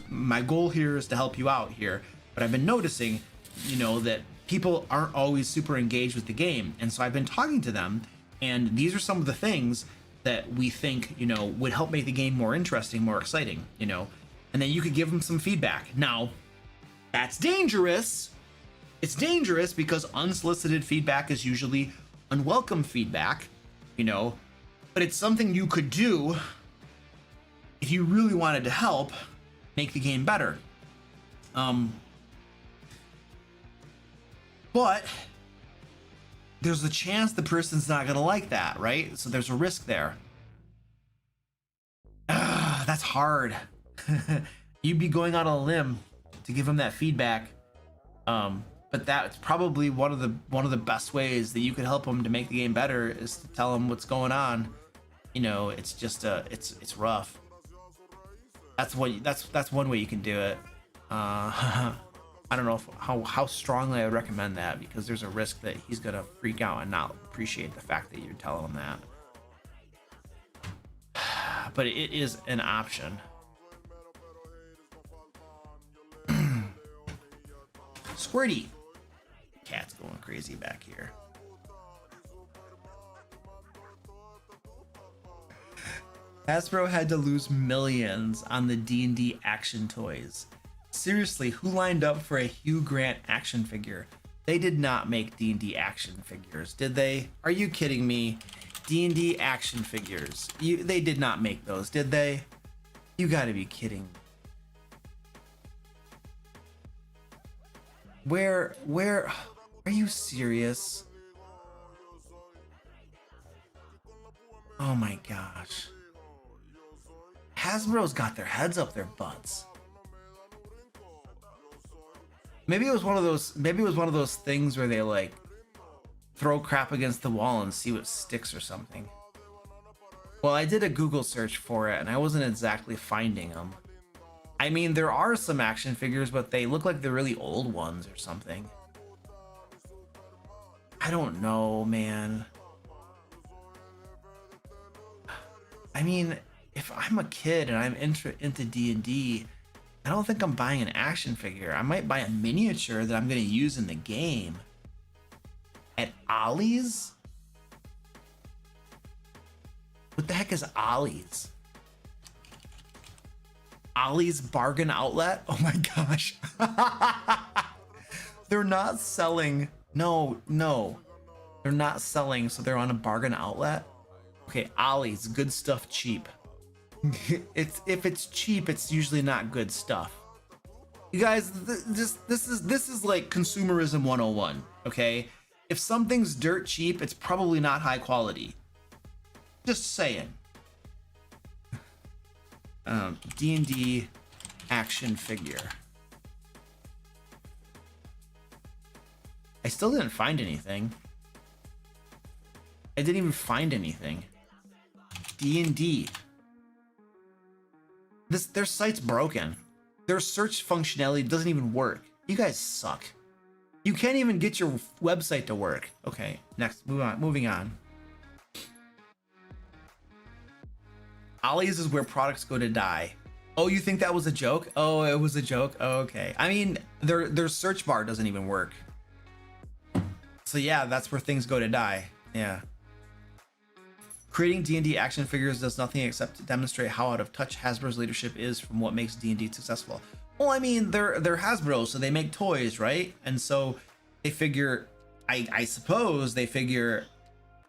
my goal here is to help you out here, but I've been noticing, you know, that people aren't always super engaged with the game, and so I've been talking to them, and these are some of the things that we think, you know, would help make the game more interesting, more exciting, you know. And then you could give them some feedback. Now, that's dangerous. It's dangerous because unsolicited feedback is usually unwelcome feedback, you know, but it's something you could do if you really wanted to help make the game better. But there's a chance the person's not gonna like that, right? So there's a risk there. That's hard. You'd be going out on a limb to give them that feedback, but that's probably one of the best ways that you could help them to make the game better is to tell them what's going on. You know, it's just it's rough. That's one way you can do it. I don't know how strongly I would recommend that, because there's a risk that he's gonna freak out and not appreciate the fact that you're telling him that. but it is an option. Squirty. Cat's going crazy back here. Hasbro had to lose millions on the D&D action toys. Seriously, who lined up for a Hugh Grant action figure? They did not make D&D action figures, did they? Are you kidding me? D&D action figures. They did not make those, did they? You gotta be kidding me. Where, are you serious? Oh my gosh. Hasbro's got their heads up their butts. Maybe it was one of those things where they like throw crap against the wall and see what sticks or something. Well, I did a Google search for it and I wasn't exactly finding them. I mean, there are some action figures, but they look like they're really old ones or something. I don't know, man. I mean, if I'm a kid and I'm into D&D, I don't think I'm buying an action figure. I might buy a miniature that I'm going to use in the game. At Ollie's? What the heck is Ollie's? Ollie's Bargain Outlet? Oh my gosh. They're not selling. No. They're not selling, so they're on a bargain outlet? Okay, Ollie's, good stuff cheap. If it's cheap, it's usually not good stuff. You guys, this is like consumerism 101, okay? If something's dirt cheap, it's probably not high quality. Just saying. D&D action figure. I still didn't find anything. I didn't even find anything. D&D. Their site's broken. Their search functionality doesn't even work. You guys suck. You can't even get your website to work. Okay, next, moving on. Ollie's is where products go to die. Oh, you think that was a joke? Oh, it was a joke? Oh, okay. I mean, their search bar doesn't even work. So yeah, that's where things go to die. Yeah. Creating D&D action figures does nothing except to demonstrate how out of touch Hasbro's leadership is from what makes D&D successful. Well, I mean, they're Hasbro, so they make toys, right? And so they figure, I suppose they figure,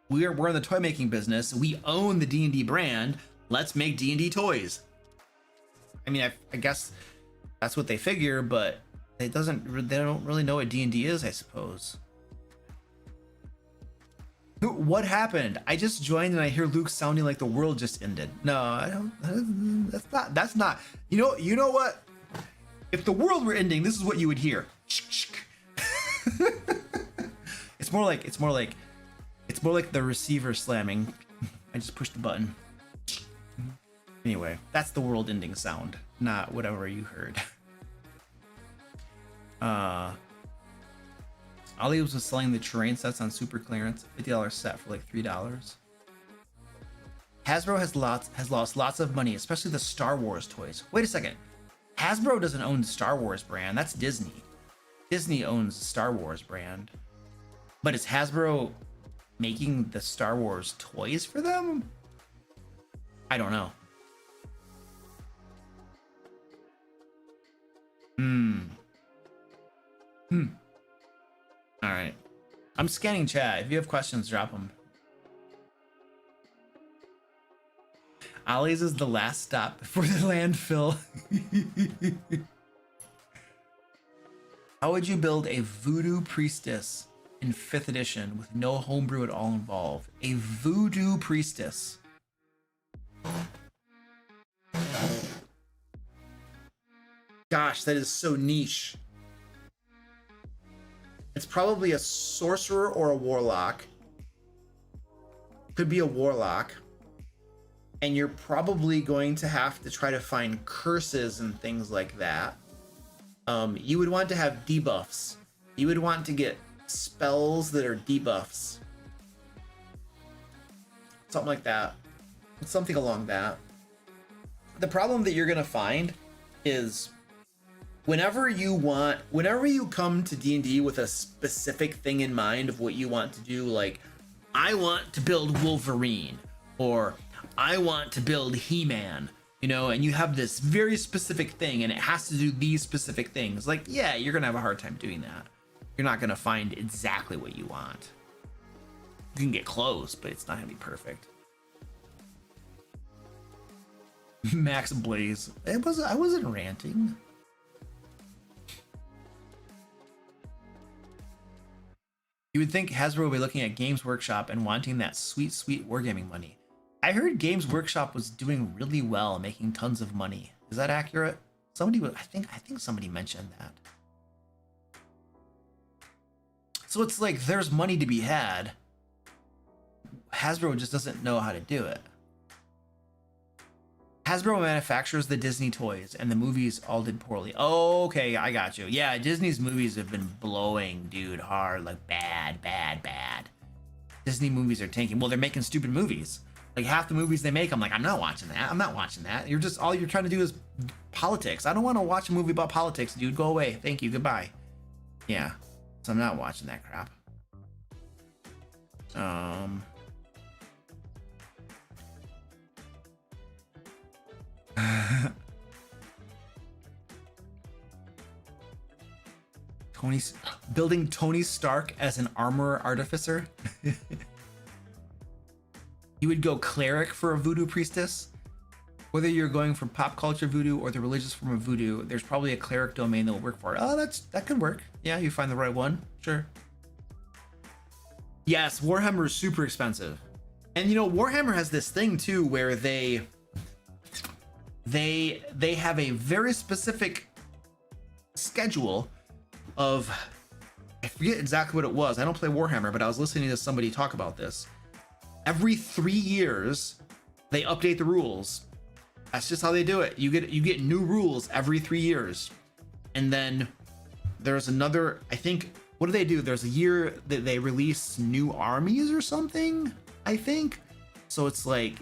we're in the toy making business. We own the D&D brand. Let's make D&D toys. I mean, I guess that's what they figure, but they don't really know what D&D is, I suppose. What happened? I just joined and I hear Luke sounding like the world just ended. No, I don't. That's not. You know what? If the world were ending, this is what you would hear. It's more like the receiver slamming. I just pushed the button. Anyway, that's the world ending sound, not whatever you heard. Ollie was selling the terrain sets on super clearance, $50 set for like $3. Hasbro has lost lots of money, especially the Star Wars toys. Wait a second. Hasbro doesn't own the Star Wars brand. That's Disney. Disney owns the Star Wars brand. But is Hasbro making the Star Wars toys for them? I don't know. All right. I'm scanning chat. If you have questions, drop them. Ollie's is the last stop before the landfill. How would you build a voodoo priestess in 5th edition with no homebrew at all involved? A voodoo priestess. Gosh, that is so niche. It's probably a sorcerer or a warlock. Could be a warlock. And you're probably going to have to try to find curses and things like that. You would want to have debuffs. You would want to get spells that are debuffs. Something like that. Something along that. the problem that you're gonna find is whenever you come to D&D with a specific thing in mind of what you want to do, like I want to build Wolverine or I want to build He-Man, you know, and you have this very specific thing and it has to do these specific things, like, yeah, you're gonna have a hard time doing that. You're not gonna find exactly what you want. You can get close, but it's not gonna be perfect. Max Blaze. I wasn't ranting. You would think Hasbro would be looking at Games Workshop and wanting that sweet, sweet wargaming money. I heard Games Workshop was doing really well, making tons of money. Is that accurate? I think somebody mentioned that. So it's like there's money to be had. Hasbro just doesn't know how to do it. Hasbro manufactures the Disney toys and the movies all did poorly. Oh, okay, I got you. Yeah, Disney's movies have been blowing, dude, hard, like bad. Disney movies are tanking. Well, they're making stupid movies. Like half the movies they make, I'm like, I'm not watching that. All you're trying to do is politics. I don't want to watch a movie about politics, dude. Go away. Thank you. Goodbye. Yeah. So I'm not watching that crap. Building Tony Stark as an armor artificer. You would go cleric for a voodoo priestess. Whether you're going for pop culture voodoo or the religious form of voodoo, there's probably a cleric domain that will work for it. Oh, that could work. Yeah, you find the right one. Sure. Yes, Warhammer is super expensive. And you know, Warhammer has this thing too where they have a very specific schedule of, I forget exactly what it was. I don't play Warhammer, but I was listening to somebody talk about this. Every 3 years, they update the rules. That's just how they do it. You get new rules every 3 years. And then there's another, I think, what do? There's a year that they release new armies or something, I think. So it's like,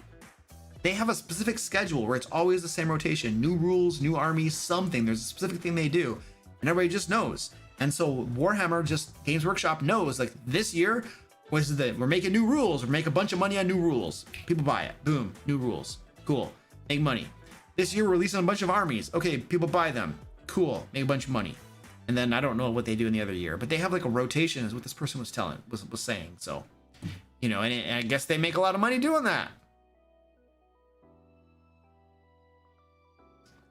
they have a specific schedule where it's always the same rotation. New rules, new armies, something. There's a specific thing they do. And everybody just knows. And so Warhammer, just Games Workshop knows, like this year, we're making new rules. We're making a bunch of money on new rules. People buy it. Boom, new rules. Cool, make money. This year we're releasing a bunch of armies. Okay, people buy them. Cool, make a bunch of money. And then I don't know what they do in the other year, but they have like a rotation, is what this person was saying. So, you know, and I guess they make a lot of money doing that.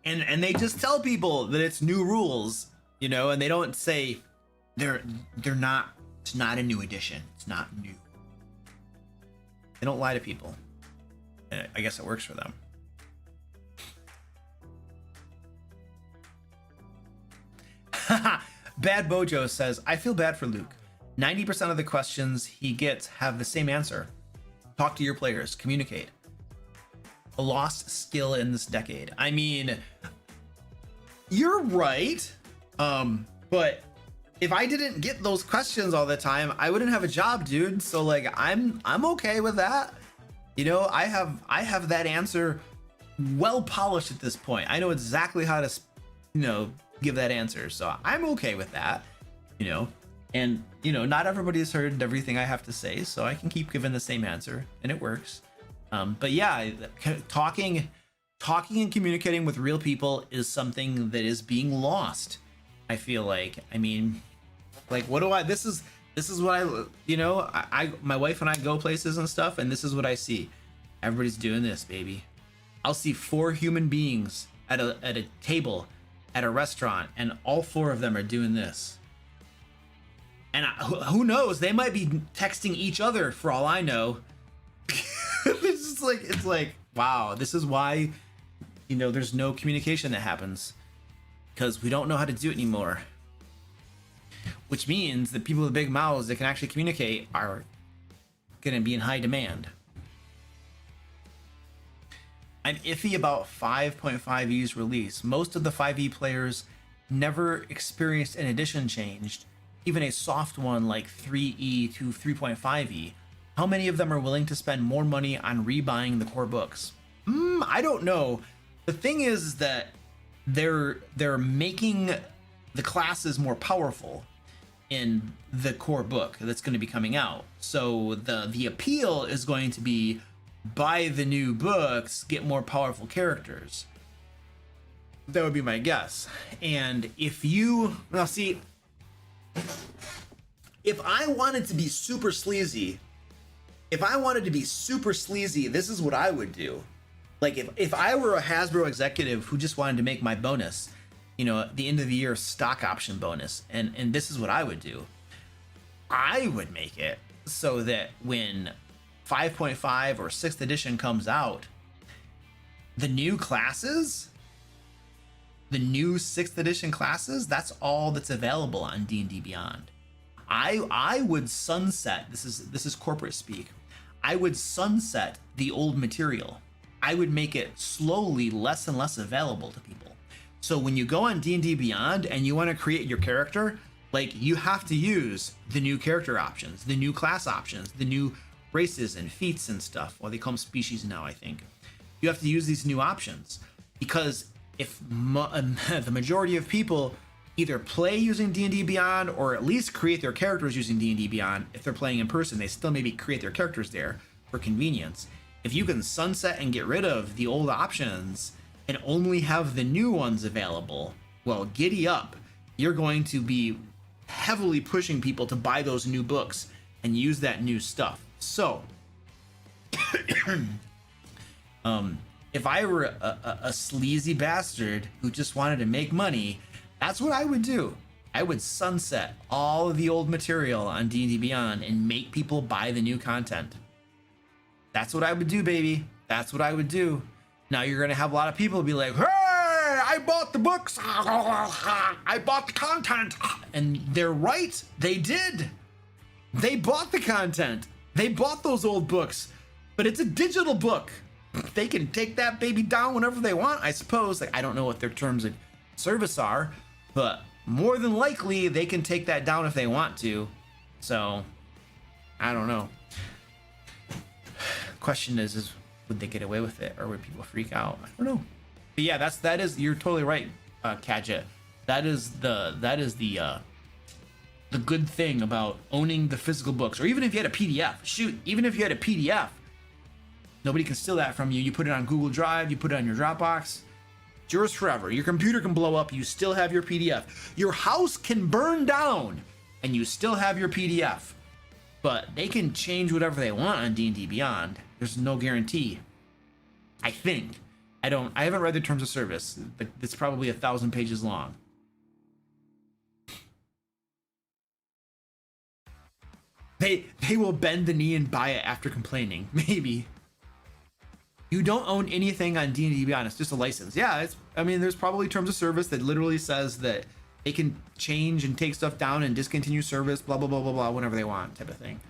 And they just tell people that it's new rules, you know, and they don't say they're not. It's not a new edition. It's not new. They don't lie to people. And I guess it works for them. Bad Bojo says, I feel bad for Luke. 90% of the questions he gets have the same answer. Talk to your players. Communicate. A lost skill in this decade. I mean, you're right. But if I didn't get those questions all the time, I wouldn't have a job, dude. So like, I'm okay with that. You know, I have that answer well polished at this point. I know exactly how to, you know, give that answer. So I'm okay with that, you know, and you know, not everybody has heard everything I have to say, so I can keep giving the same answer and it works. But yeah, talking and communicating with real people is something that is being lost. I feel like, I mean, like, what do I, this is what I, you know, my wife and I go places and stuff, and this is what I see. Everybody's doing this, baby. I'll see 4 human beings at a table at a restaurant, and all 4 of them are doing this. And who knows, they might be texting each other for all I know. It's like, wow, this is why, you know, there's no communication that happens, because we don't know how to do it anymore. Which means that people with big mouths that can actually communicate are going to be in high demand. I'm iffy about 5.5e's release. Most of the 5e players never experienced an edition changed, even a soft one like 3e to 3.5e. How many of them are willing to spend more money on rebuying the core books? I don't know. The thing is that they're making the classes more powerful in the core book that's going to be coming out. So the appeal is going to be buy the new books, get more powerful characters. That would be my guess. And if you now see, if I wanted to be super sleazy, this is what I would do. Like if I were a Hasbro executive who just wanted to make my bonus, you know, at the end of the year stock option bonus, and this is what I would do. I would make it so that when 5.5 or 6th edition comes out, the new classes, the new 6th edition classes, that's all that's available on D&D Beyond. I would sunset, this is corporate speak, I would sunset the old material. I would make it slowly less and less available to people. So when you go on D&D Beyond and you want to create your character, like, you have to use the new character options, the new class options, the new races and feats and stuff. Well, they call them species now, I think. You have to use these new options, because if the majority of people either play using D&D Beyond or at least create their characters using D&D Beyond, if they're playing in person, they still maybe create their characters there for convenience. If you can sunset and get rid of the old options and only have the new ones available, well, giddy up. You're going to be heavily pushing people to buy those new books and use that new stuff. So if I were a sleazy bastard who just wanted to make money, that's what I would do. I would sunset all of the old material on D&D Beyond and make people buy the new content. That's what I would do, baby. That's what I would do. Now you're gonna have a lot of people be like, hey, I bought the books. I bought the content. And they're right. They did. They bought the content. They bought those old books, but it's a digital book. They can take that baby down whenever they want, I suppose. Like, I don't know what their terms of service are, but more than likely they can take that down if they want to. So I don't know. Question is would they get away with it, or would people freak out? I don't know. But yeah, that is you're totally right, Kadjet. That is the good thing about owning the physical books, or even if you had a PDF. Shoot, even if you had a PDF, nobody can steal that from you. You put it on Google Drive, you put it on your Dropbox. It's yours forever. Your computer can blow up, you still have your PDF. Your house can burn down, and you still have your PDF. But they can change whatever they want on D&D Beyond. There's no guarantee. I think. I haven't read the terms of service. It's probably 1,000 pages long. They will bend the knee and buy it after complaining. Maybe. You don't own anything on D&D Beyond. It's just a license. Yeah, there's probably terms of service that literally says that they can change and take stuff down and discontinue service, blah, blah, blah, blah, blah, whenever they want, type of thing.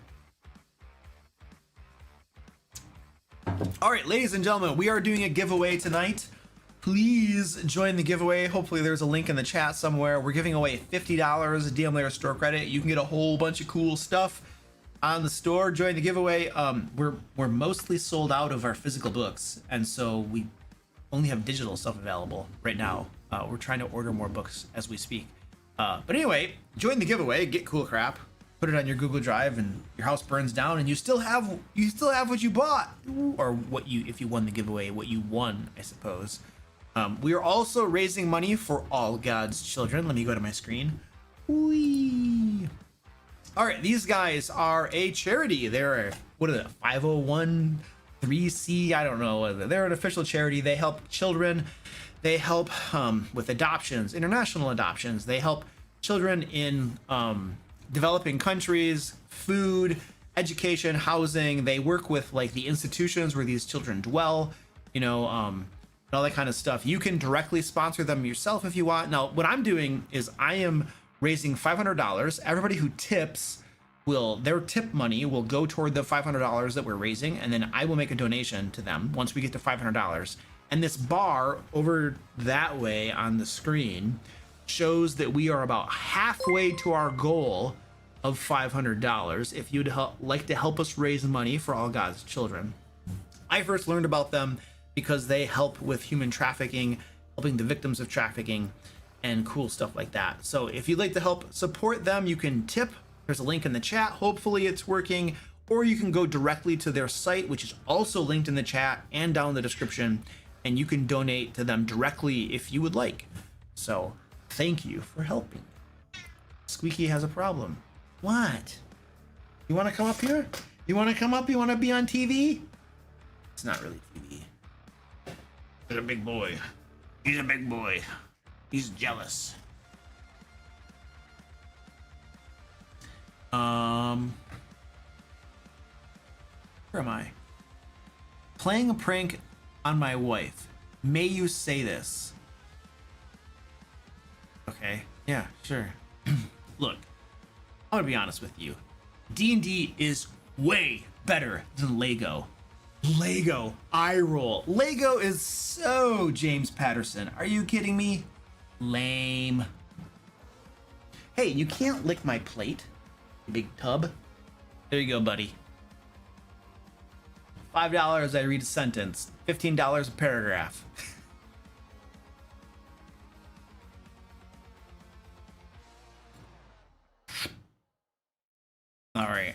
All right, ladies and gentlemen, we are doing a giveaway tonight. Please join the giveaway. Hopefully there's a link in the chat somewhere. We're giving away $50 DM Lair store credit. You can get a whole bunch of cool stuff on the store. Join the giveaway. We're mostly sold out of our physical books, and so we only have digital stuff available right now. We're trying to order more books as we speak. But anyway, join the giveaway, get cool crap, put it on your Google Drive, and your house burns down, and you still have what you bought, or if you won the giveaway, what you won, I suppose. We are also raising money for All God's Children. Let me go to my screen. Whee! All right, these guys are a charity. They're what is it, 501(c)(3)? I don't know. They're an official charity. They help children. They help with adoptions, international adoptions. They help children in developing countries, food, education, housing. They work with like the institutions where these children dwell, and all that kind of stuff. You can directly sponsor them yourself if you want. Now, what I'm doing is I am raising $500. Everybody who tips their tip money will go toward the $500 that we're raising, and then I will make a donation to them once we get to $500. And this bar over that way on the screen shows that we are about halfway to our goal of $500. If you'd like to help us raise money for All God's Children. I first learned about them because they help with human trafficking, helping the victims of trafficking, and cool stuff like that. So if you'd like to help support them, you can tip. There's a link in the chat. Hopefully it's working. Or you can go directly to their site, which is also linked in the chat and down in the description, and you can donate to them directly if you would like. So thank you for helping. Squeaky has a problem. What? You want to come up here? You want to come up? You want to be on TV? It's not really TV. He's a big boy. He's a big boy. He's jealous. Where am I? Playing a prank on my wife. May you say this? Okay. Yeah, sure. Look, I'm gonna be honest with you. D&D is way better than Lego. Lego, eye roll. Lego is so James Patterson. Are you kidding me? Lame. Hey, you can't lick my plate, you big tub. There you go, buddy. $5 I read a sentence. $15 a paragraph. All right.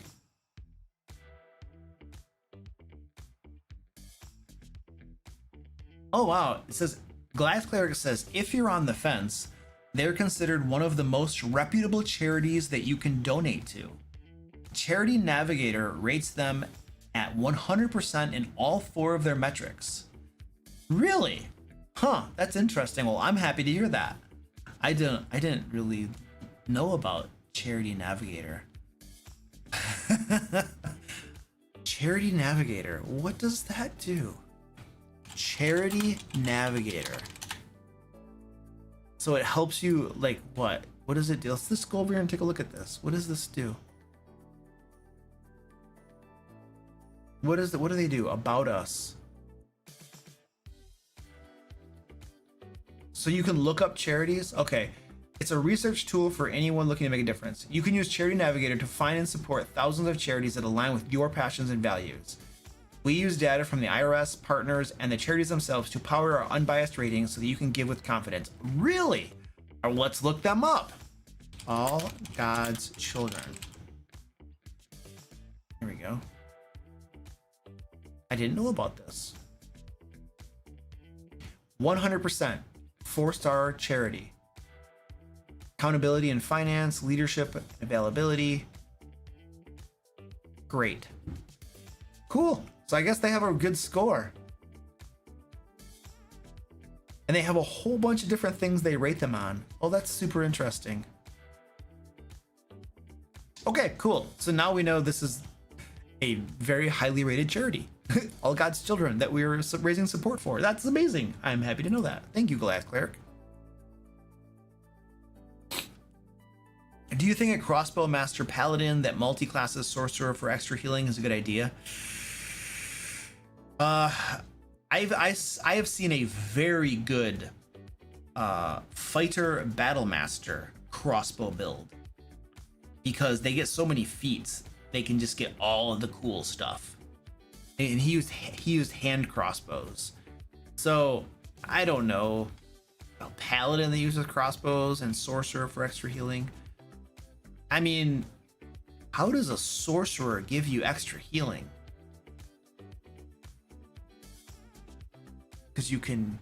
Oh wow, it says Glass Cleric says if you're on the fence, they're considered one of the most reputable charities that you can donate to. Charity Navigator rates them at 100% in all 4 of their metrics. Really? Huh, that's interesting. Well, I'm happy to hear that. I didn't really know about Charity Navigator. Charity Navigator, what does that do? Charity Navigator. So it helps you, like, what? What does it do? Let's just go over here and take a look at this. What does this do? What do they do? About us. So you can look up charities? Okay. It's a research tool for anyone looking to make a difference. You can use Charity Navigator to find and support thousands of charities that align with your passions and values. We use data from the IRS, partners, and the charities themselves to power our unbiased ratings so that you can give with confidence. Really? Let's look them up. All God's Children. Here we go. I didn't know about this. 100% 4-star charity. Accountability in finance, leadership, availability. Great. Cool. So I guess they have a good score. And they have a whole bunch of different things they rate them on. Oh, that's super interesting. Okay, cool. So now we know this is a very highly rated charity. All God's Children that we're raising support for. That's amazing. I'm happy to know that. Thank you, Glass Cleric. Do you think a crossbow master paladin that multi-classes sorcerer for extra healing is a good idea? I have seen a very good fighter battle master crossbow build because they get so many feats. They can just get all of the cool stuff. And he used hand crossbows. So I don't know. A paladin that uses crossbows and sorcerer for extra healing. I mean, how does a sorcerer give you extra healing? Because you can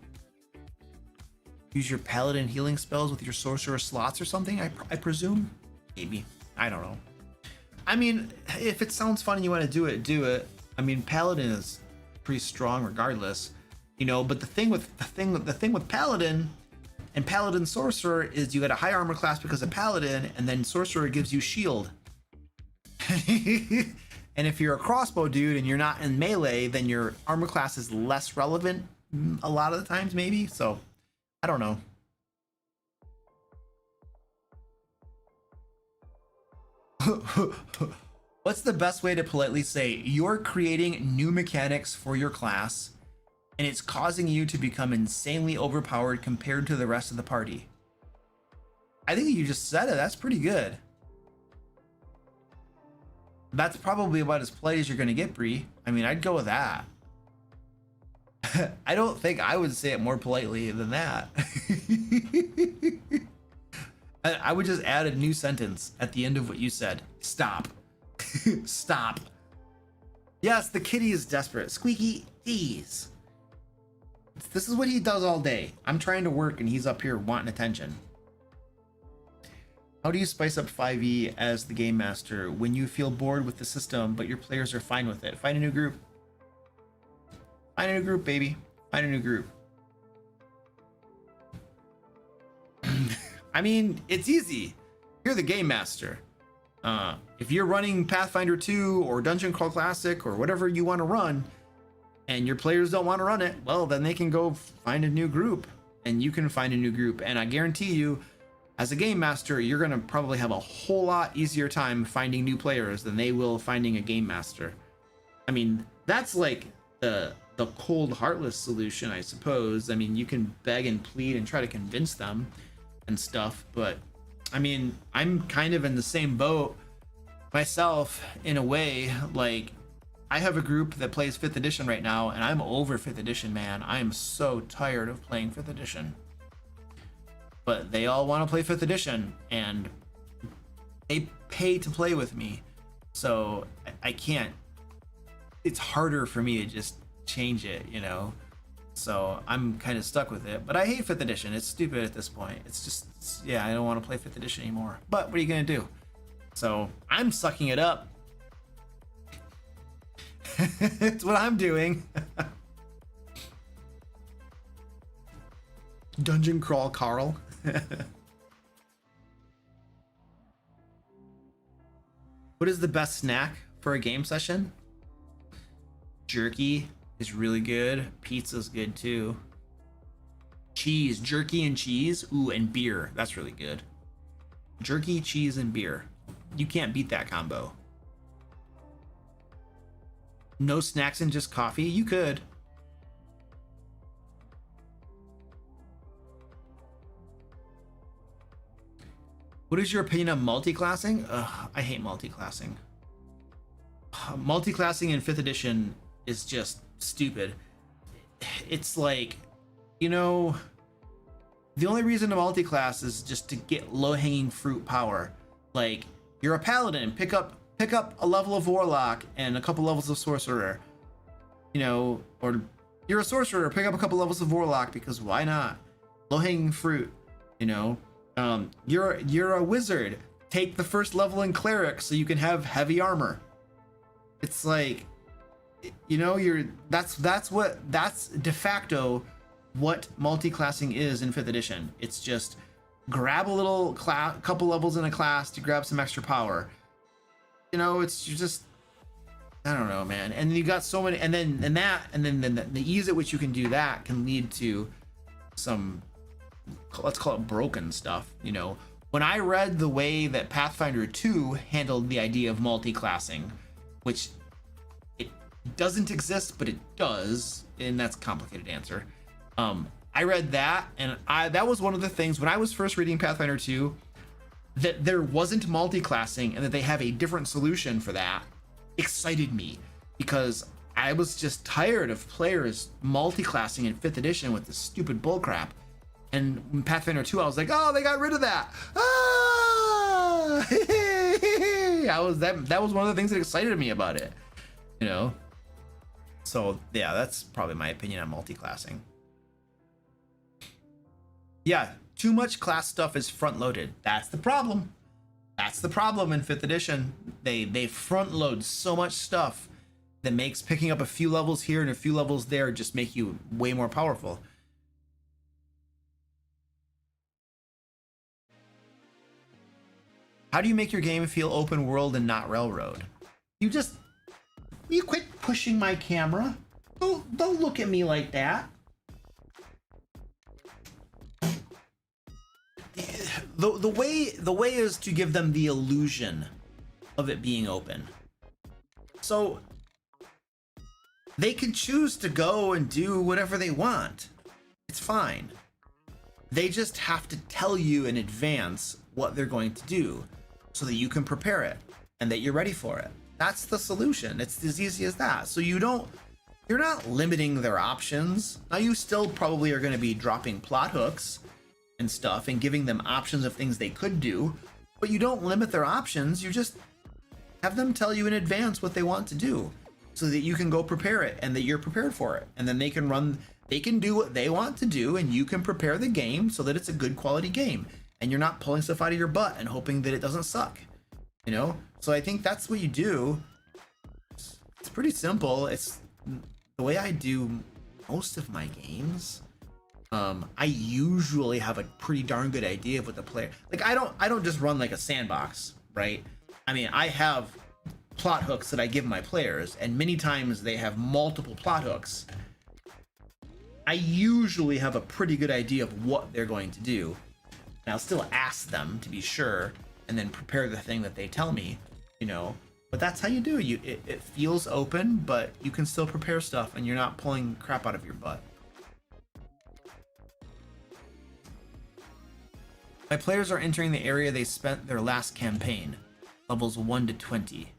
use your paladin healing spells with your sorcerer slots or something, I presume? Maybe. I don't know. I mean, if it sounds fun and you want to do it, do it. I mean, paladin is pretty strong regardless, you know, but the thing with paladin and paladin sorcerer is you get a high armor class because of paladin, and then sorcerer gives you shield. And if you're a crossbow dude and you're not in melee, then your armor class is less relevant a lot of the times, maybe. So I don't know. What's the best way to politely say you're creating new mechanics for your class and it's causing you to become insanely overpowered compared to the rest of the party? I think you just said it. That's pretty good. That's probably about as polite as you're going to get, Bree. I mean, I'd go with that. I don't think I would say it more politely than that. I would just add a new sentence at the end of what you said. Stop. Stop. Yes, the kitty is desperate. Squeaky, please. This is what he does all day. I'm trying to work and he's up here wanting attention. How do you spice up 5e as the game master when you feel bored with the system but your players are fine with it? Find a new group. Find a new group, baby. Find a new group. I mean, it's easy. You're the game master. If you're running Pathfinder 2 or Dungeon Crawl Classic or whatever you want to run, and your players don't want to run it, well, then they can go find a new group, and you can find a new group. And I guarantee you, as a game master, you're going to probably have a whole lot easier time finding new players than they will finding a game master. I mean, that's like the cold, heartless solution, I suppose. I mean, you can beg and plead and try to convince them and stuff, but I mean, I'm kind of in the same boat myself in a way. Like, I have a group that plays 5th edition right now, and I'm over 5th edition, man. I am so tired of playing 5th edition. But they all want to play 5th edition, and they pay to play with me. So I can't. It's harder for me to just change it, you know? So I'm kind of stuck with it. But I hate 5th edition. It's stupid at this point. It's just, yeah, I don't want to play 5th edition anymore. But what are you going to do? So I'm sucking it up. It's what I'm doing. Dungeon Crawl Carl. What is the best snack for a game session? Jerky is really good. Pizza's good too. Cheese, jerky and cheese. Ooh, and beer. That's really good. Jerky, cheese, and beer. You can't beat that combo. No snacks and just coffee? You could. What is your opinion on multi-classing? Ugh, I hate multi-classing. Multi-classing in 5th edition is just stupid. It's like, you know, the only reason to multi-class is just to get low-hanging fruit power. Like, you're a paladin, pick up a level of warlock and a couple levels of sorcerer, you know, or you're a sorcerer, pick up a couple levels of warlock, because why not? Low-hanging fruit, you know. You're a wizard, take the first level in cleric so you can have heavy armor. It's like, you know, that's de facto what multi-classing is in 5th edition. It's just grab a little couple levels in a class to grab some extra power. You know, it's just, I don't know, man. And you got so many, and then the ease at which you can do that can lead to some, let's call it broken stuff. You know, when I read the way that Pathfinder 2 handled the idea of multi-classing, which it doesn't exist, but it does, and that's a complicated answer. I read that, and that was one of the things when I was first reading Pathfinder 2, that there wasn't multi-classing and that they have a different solution for that excited me, because I was just tired of players multi-classing in 5th edition with this stupid bullcrap. And in Pathfinder 2, I was like, oh, they got rid of that. Ah! That was one of the things that excited me about it, you know? So yeah, that's probably my opinion on multi-classing. Yeah, too much class stuff is front-loaded. That's the problem. That's the problem in 5th edition. They front-load so much stuff that makes picking up a few levels here and a few levels there just make you way more powerful. How do you make your game feel open world and not railroad? You quit pushing my camera. Don't look at me like that. The way is to give them the illusion of it being open. So they can choose to go and do whatever they want. It's fine. They just have to tell you in advance what they're going to do so that you can prepare it and that you're ready for it. That's the solution. It's as easy as that. So you don't you're not limiting their options. Now you still probably are going to be dropping plot hooks and stuff and giving them options of things they could do, but you don't limit their options. You just have them tell you in advance what they want to do so that you can go prepare it and that you're prepared for it. And then they can do what they want to do, and you can prepare the game so that it's a good quality game and you're not pulling stuff out of your butt and hoping that it doesn't suck, you know? So I think that's what you do. It's pretty simple. It's the way I do most of my games. I usually have a pretty darn good idea of what the player, like I don't just run like a sandbox, right? I mean, I have plot hooks that I give my players, and many times they have multiple plot hooks. I usually have a pretty good idea of what they're going to do, and I'll still ask them to be sure and then prepare the thing that they tell me, you know. But that's how you do it. It feels open, but you can still prepare stuff and you're not pulling crap out of your butt. My players are entering the area they spent their last campaign, levels 1 to 20.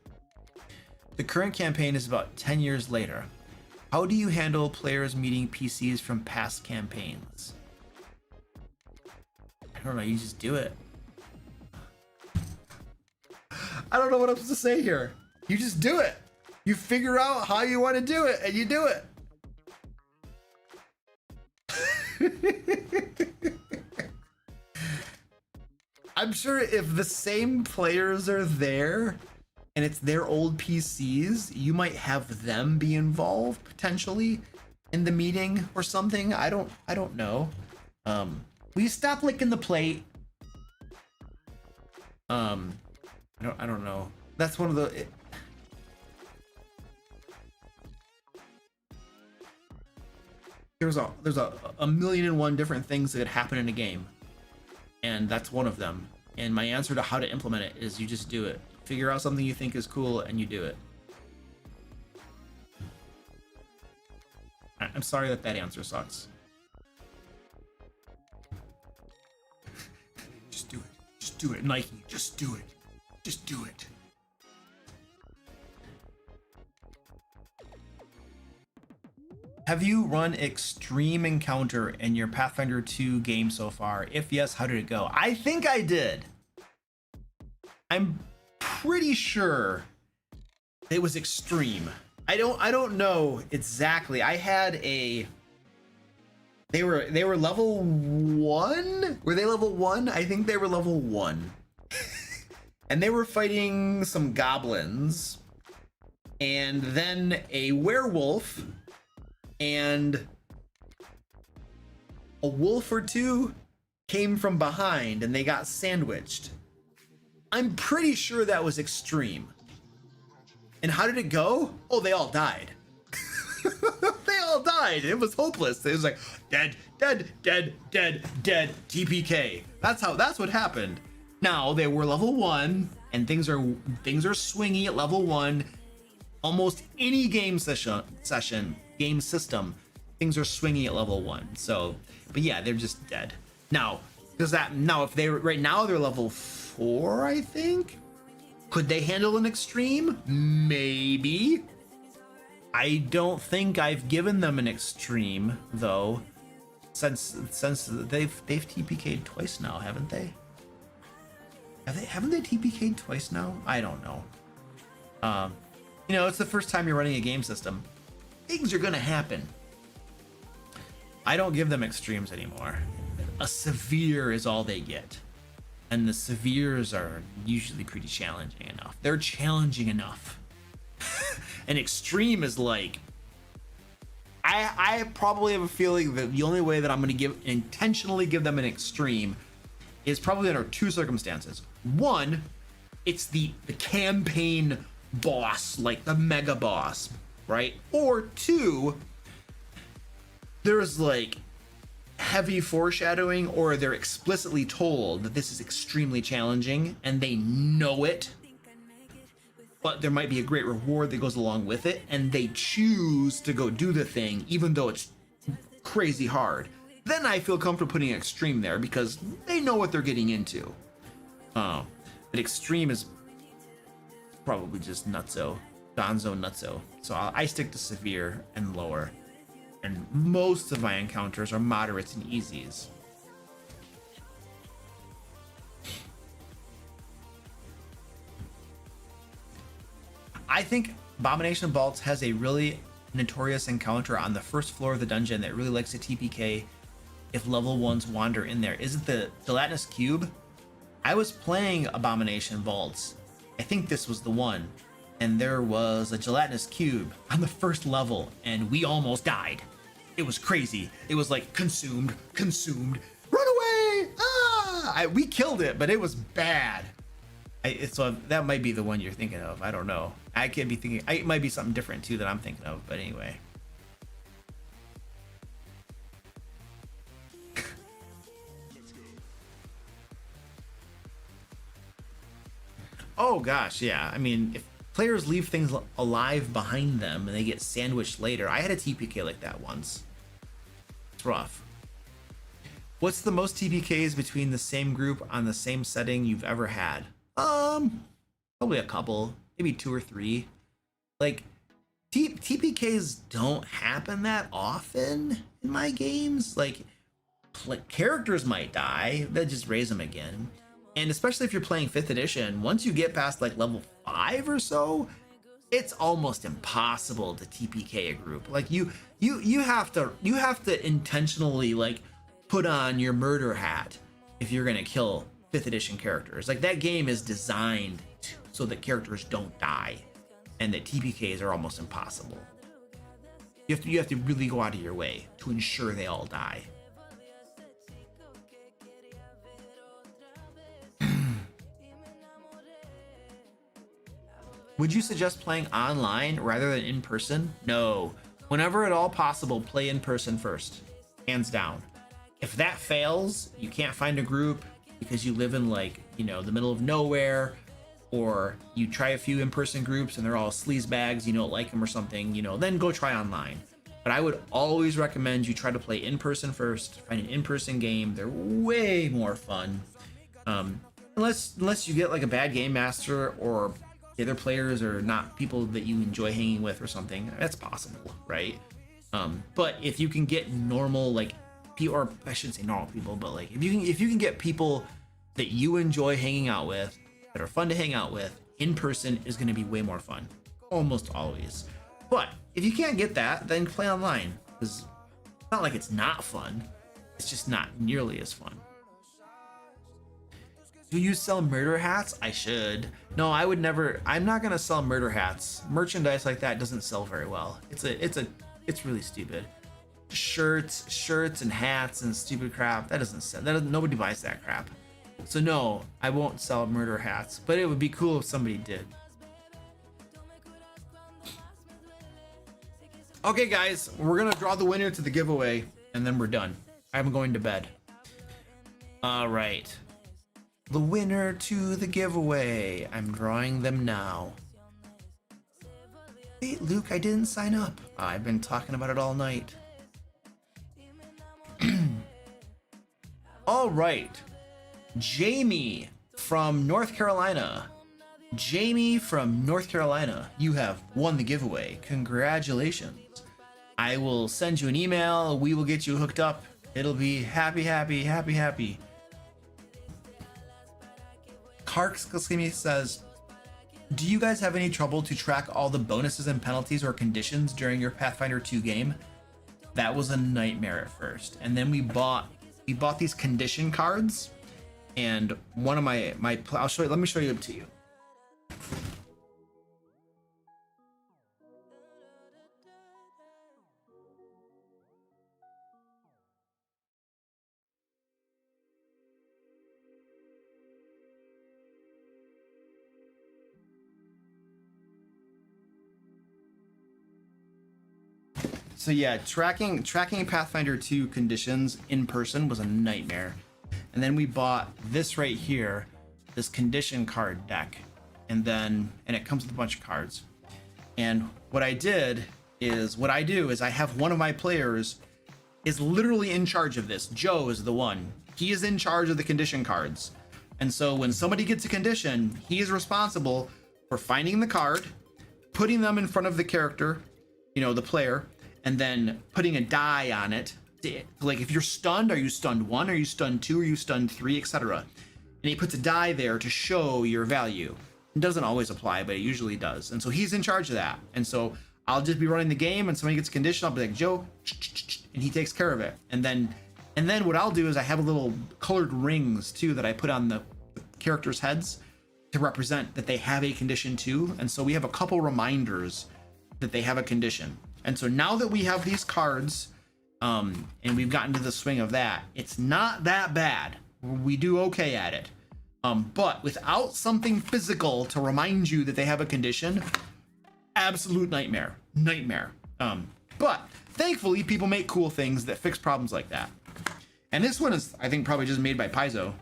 The current campaign is about 10 years later. How do you handle players meeting PCs from past campaigns? I don't know, you just do it. I don't know what I'm supposed to say here. You just do it. You figure out how you want to do it and you do it. I'm sure if the same players are there and it's their old PCs, you might have them be involved potentially in the meeting or something. I don't know. Will you stop licking the plate? I don't know. That's one of the there's a million and one different things that happen in a game, and that's one of them. And my answer to how to implement it is you just do it. Figure out something you think is cool and you do it. I'm sorry that answer sucks. Just do it. Just do it, Nike. Just do it. Just do it. Have you run Extreme Encounter in your Pathfinder 2 game so far? If yes, how did it go? I think I did. I'm pretty sure it was Extreme. I don't know exactly. I had a they were level 1? Were they level 1? I think they were level 1. And they were fighting some goblins and then a werewolf and a wolf or two came from behind and they got sandwiched. I'm pretty sure that was Extreme. And how did it go? Oh, they all died. They all died. It was hopeless. It was like dead, dead, dead, dead, dead, TPK. That's what happened. Now they were level 1 and things are swingy at level 1. Almost any game game system, things are swingy at level 1. So, but yeah, they're just dead. Now, if they right now they're level 4, I think. Could they handle an Extreme? Maybe. I don't think I've given them an Extreme though, since they've TPK'd twice now, haven't they? Haven't they TPK'd twice now? I don't know. You know, it's the first time you're running a game system. Things are gonna happen. I don't give them Extremes anymore. A severe is all they get. And the severes are usually pretty challenging enough. They're challenging enough. An Extreme is like, I probably have a feeling that the only way that I'm gonna intentionally give them an Extreme is probably under 2 circumstances. One, it's the campaign boss, like the mega boss, right? Or 2, there's like heavy foreshadowing, or they're explicitly told that this is extremely challenging and they know it, but there might be a great reward that goes along with it and they choose to go do the thing even though it's crazy hard. Then I feel comfortable putting Extreme there because they know what they're getting into. But Extreme is probably just nutso. Gonzo Nutso. So I stick to severe and lower. And most of my encounters are moderates and easies. I think Abomination Vaults has a really notorious encounter on the first floor of the dungeon that really likes to TPK if level 1s wander in there. Is it the gelatinous cube? I was playing Abomination Vaults. I think this was the one. And there was a gelatinous cube on the first level, and we almost died. It was crazy. It was like consumed, run away! Ah! We killed it, but it was bad. So that might be the one you're thinking of. I don't know. I could be thinking, it might be something different too that I'm thinking of, but anyway. Oh gosh, yeah. I mean, if players leave things alive behind them and they get sandwiched later, I had a TPK like that once. It's rough. What's the most TPKs between the same group on the same setting you've ever had? Probably a couple, maybe 2 or 3. Like, TPKs don't happen that often in my games. Like characters might die, they just raise them again. And especially if you're playing 5th edition, once you get past like level 5 or so, it's almost impossible to TPK a group. Like you have to intentionally like put on your murder hat if you're gonna kill 5th edition characters. Like that game is designed so that characters don't die, and that TPKs are almost impossible. You have to really go out of your way to ensure they all die. Would you suggest playing online rather than in person? No. Whenever at all possible, play in person first. Hands down. If that fails, you can't find a group because you live in like, you know, the middle of nowhere, or you try a few in-person groups and they're all sleaze bags, you don't like them or something, you know, then go try online. But I would always recommend you try to play in person first. Find an in-person game. They're way more fun. Unless you get like a bad game master or the other players are not people that you enjoy hanging with or something, that's possible, right? But if you can get normal, like, or I shouldn't say normal people, but like if you can get people that you enjoy hanging out with, that are fun to hang out with, in person is going to be way more fun, almost always. But if you can't get that, then play online, because it's not like it's not fun, it's just not nearly as fun. Do you sell murder hats? I should. No, I would never. I'm not gonna sell murder hats. Merchandise like that doesn't sell very well. It's really stupid. Shirts and hats and stupid crap. That doesn't sell. Nobody buys that crap. So no, I won't sell murder hats. But it would be cool if somebody did. Okay, guys, we're gonna draw the winner to the giveaway, and then we're done. I'm going to bed. All right. The winner to the giveaway. I'm drawing them now. Wait, Luke, I didn't sign up. I've been talking about it all night. All right. Jamie from North Carolina. Jamie from North Carolina, you have won the giveaway. Congratulations. I will send you an email. We will get you hooked up. It'll be happy. Karkskimi says, do you guys have any trouble to track all the bonuses and penalties or conditions during your Pathfinder 2 game? That was a nightmare at first. And then we bought these condition cards, and one of my I'll show you, let me show you them to you. So yeah, tracking Pathfinder 2 conditions in person was a nightmare. And then we bought this right here, this condition card deck, and it comes with a bunch of cards. And what I do is I have one of my players is literally in charge of this. Joe is the one. He is in charge of the condition cards. And so when somebody gets a condition, he is responsible for finding the card, putting them in front of the character, you know, the player, and then putting a die on it. Like if you're stunned, are you stunned 1? Are you stunned 2? Are you stunned 3, etc.? And he puts a die there to show your value. It doesn't always apply, but it usually does. And so he's in charge of that. And so I'll just be running the game, and somebody gets a condition, I'll be like, Joe, and he takes care of it. And then what I'll do is I have a little colored rings too that I put on the characters' heads to represent that they have a condition too. And so we have a couple reminders that they have a condition. And so now that we have these cards, and we've gotten to the swing of that, it's not that bad. We do okay at it. But without something physical to remind you that they have a condition, absolute nightmare. But thankfully people make cool things that fix problems like that. And this one is, I think, probably just made by Paizo.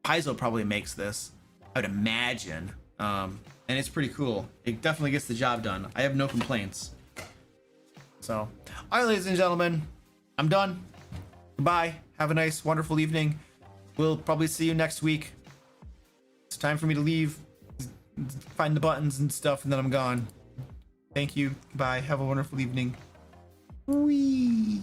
Paizo probably makes this, I would imagine. And it's pretty cool. It definitely gets the job done. I have no complaints. So, all right, ladies and gentlemen, I'm done. Goodbye. Have a nice, wonderful evening. We'll probably see you next week. It's time for me to leave, find the buttons and stuff, and then I'm gone. Thank you. Goodbye. Have a wonderful evening. Whee!